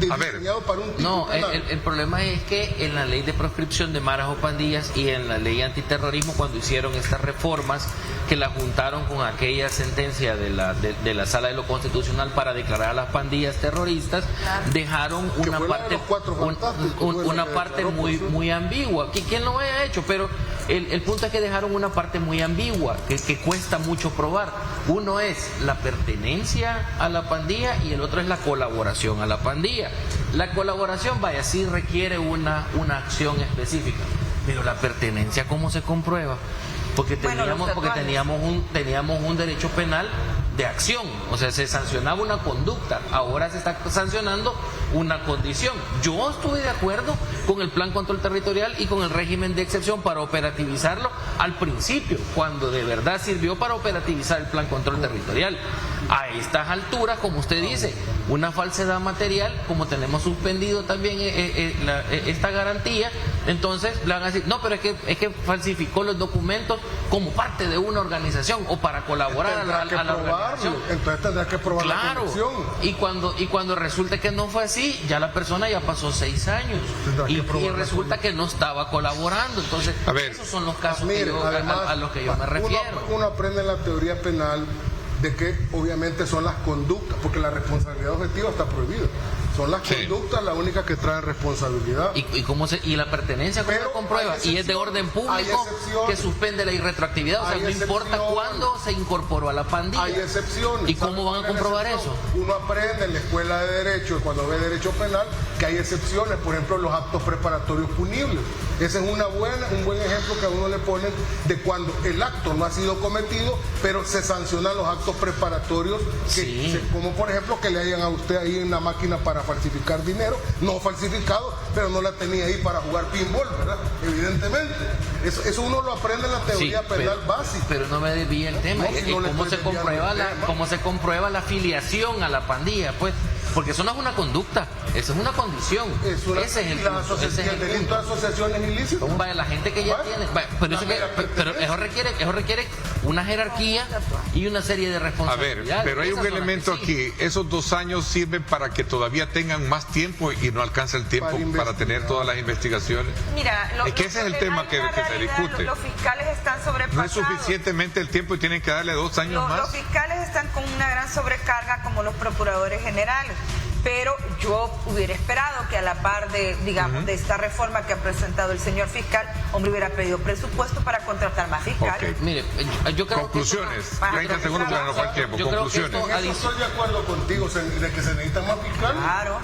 diseñado para un tipo penal? El problema es que en la ley de proscripción de maras o pandillas y en la ley antiterrorismo, cuando hicieron estas reformas que la juntaron con aquella sentencia de la Sala de lo Constitucional para declarar a las pandillas terroristas, dejaron una parte muy ambigua. ¿Quién lo haya hecho? Pero el punto es que dejaron una parte muy ambigua, que cuesta mucho probar. Uno es la pertenencia a la pandilla y el otro es la colaboración a la pandilla. La colaboración, sí requiere una acción específica, pero la pertenencia, ¿cómo se comprueba? Porque teníamos un derecho penal de acción, o sea, se sancionaba una conducta, ahora se está sancionando una condición. Yo estuve de acuerdo con el Plan Control Territorial y con el régimen de excepción para operativizarlo al principio, cuando de verdad sirvió para operativizar el Plan Control Territorial. A estas alturas, como usted dice, una falsedad material, como tenemos suspendido también esta garantía, entonces le van a decir, no, pero es que falsificó los documentos como parte de una organización o para colaborar a la organización. Entonces tendrá que probar la condición. Y cuando resulta que no fue así, ya la persona ya pasó 6 años y resulta que no estaba colaborando. Entonces, esos son los casos a los que yo me refiero. Uno aprende en la teoría penal de que obviamente son las conductas, porque la responsabilidad objetiva está prohibida. Son las conductas las únicas que traen responsabilidad. ¿Y la pertenencia cómo se comprueba? Y es de orden público que suspende la irretroactividad, o sea, no importa cuándo se incorporó a la pandilla. Hay excepciones. ¿Y cómo van a comprobar eso? Uno aprende en la escuela de Derecho, cuando ve Derecho Penal, que hay excepciones, por ejemplo, los actos preparatorios punibles. Ese es un buen ejemplo que a uno le ponen de cuando el acto no ha sido cometido, pero se sancionan los actos preparatorios, como por ejemplo que le hayan a usted ahí una máquina para falsificar dinero, no falsificado, pero no la tenía ahí para jugar pinball, ¿verdad? Evidentemente. Eso uno lo aprende en la teoría penal básica. Pero no me desvíe el tema. ¿Cómo se comprueba la afiliación a la pandilla? Pues porque eso no es una conducta, eso es una condición. Ese es el punto. El delito de asociaciones ilícitas. Vaya, la gente que ya tiene, vaya, pero eso requiere una jerarquía y una serie de A responsabilidades. ver, pero hay un elemento aquí, esos 2 años sirven para que todavía tengan más tiempo y no alcanza el tiempo para tener todas las investigaciones. Mira, Es que ese es el tema que se discute. Los fiscales están sobrepasados. No es suficientemente el tiempo y tienen que darle 2 años más. Los fiscales están con una gran sobrecarga como los procuradores generales. Pero yo hubiera esperado que a la par de, digamos, de esta reforma que ha presentado el señor fiscal, hombre, hubiera pedido presupuesto para contratar más fiscales. Okay. Mire, yo creo conclusiones, que 30 segundos para no fue tiempo. Conclusiones. Estoy de acuerdo contigo de que se necesitan más fiscales. Claro.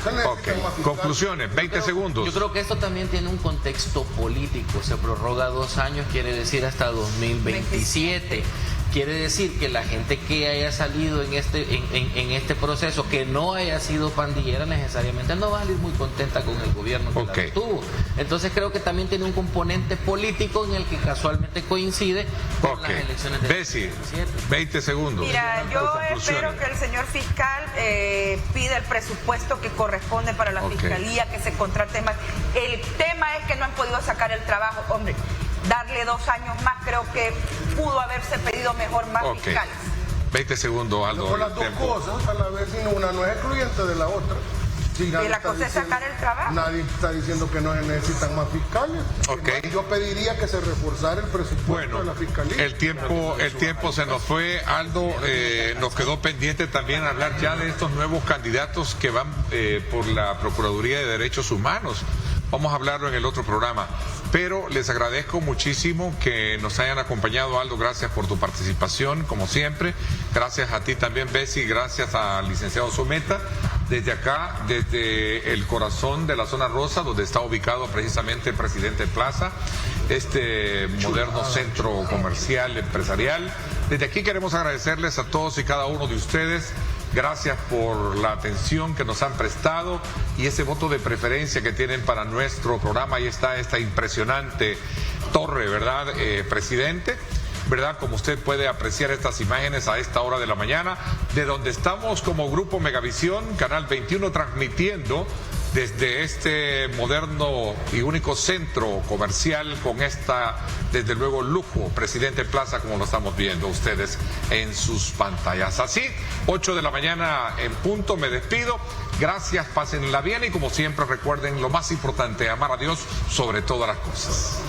Conclusiones, 20 segundos. Yo creo que esto también tiene un contexto político. Se prorroga 2 años, quiere decir hasta 2027. Quiere decir que la gente que haya salido en este proceso, que no haya sido pandillera necesariamente, no va a salir muy contenta con el gobierno que la tuvo. Entonces creo que también tiene un componente político en el que casualmente coincide con las elecciones de Bessie, 2017. 20 segundos. Mira, yo espero que el señor fiscal pida el presupuesto que corresponde para la fiscalía, que se contrate más. El tema es que no han podido sacar el trabajo, hombre. Darle 2 años más, creo que pudo haberse pedido mejor más fiscales. 20 segundos, Aldo. Con las dos cosas, a la vez, una no es excluyente de la otra. Y la cosa es sacar el trabajo. Nadie está diciendo que no se necesitan más fiscales. Yo pediría que se reforzara el presupuesto de la fiscalía. El tiempo se nos fue, Aldo. Nos quedó pendiente también hablar ya de estos nuevos candidatos que van por la Procuraduría de Derechos Humanos. Vamos a hablarlo en el otro programa. Pero les agradezco muchísimo que nos hayan acompañado, Aldo. Gracias por tu participación, como siempre. Gracias a ti también, Bessie. Gracias al licenciado Someta. Desde acá, desde el corazón de la zona rosa, donde está ubicado precisamente el Presidente Plaza, este moderno centro comercial, empresarial. Desde aquí queremos agradecerles a todos y cada uno de ustedes. Gracias por la atención que nos han prestado y ese voto de preferencia que tienen para nuestro programa. Ahí está esta impresionante torre, ¿verdad, presidente? ¿Verdad? Como usted puede apreciar estas imágenes a esta hora de la mañana, de donde estamos como Grupo Megavisión, Canal 21, transmitiendo desde este moderno y único centro comercial con esta, desde luego, lujo, Presidente Plaza, como lo estamos viendo ustedes en sus pantallas. Así, 8 de la mañana en punto, me despido. Gracias, pásenla bien y como siempre recuerden lo más importante, amar a Dios sobre todas las cosas.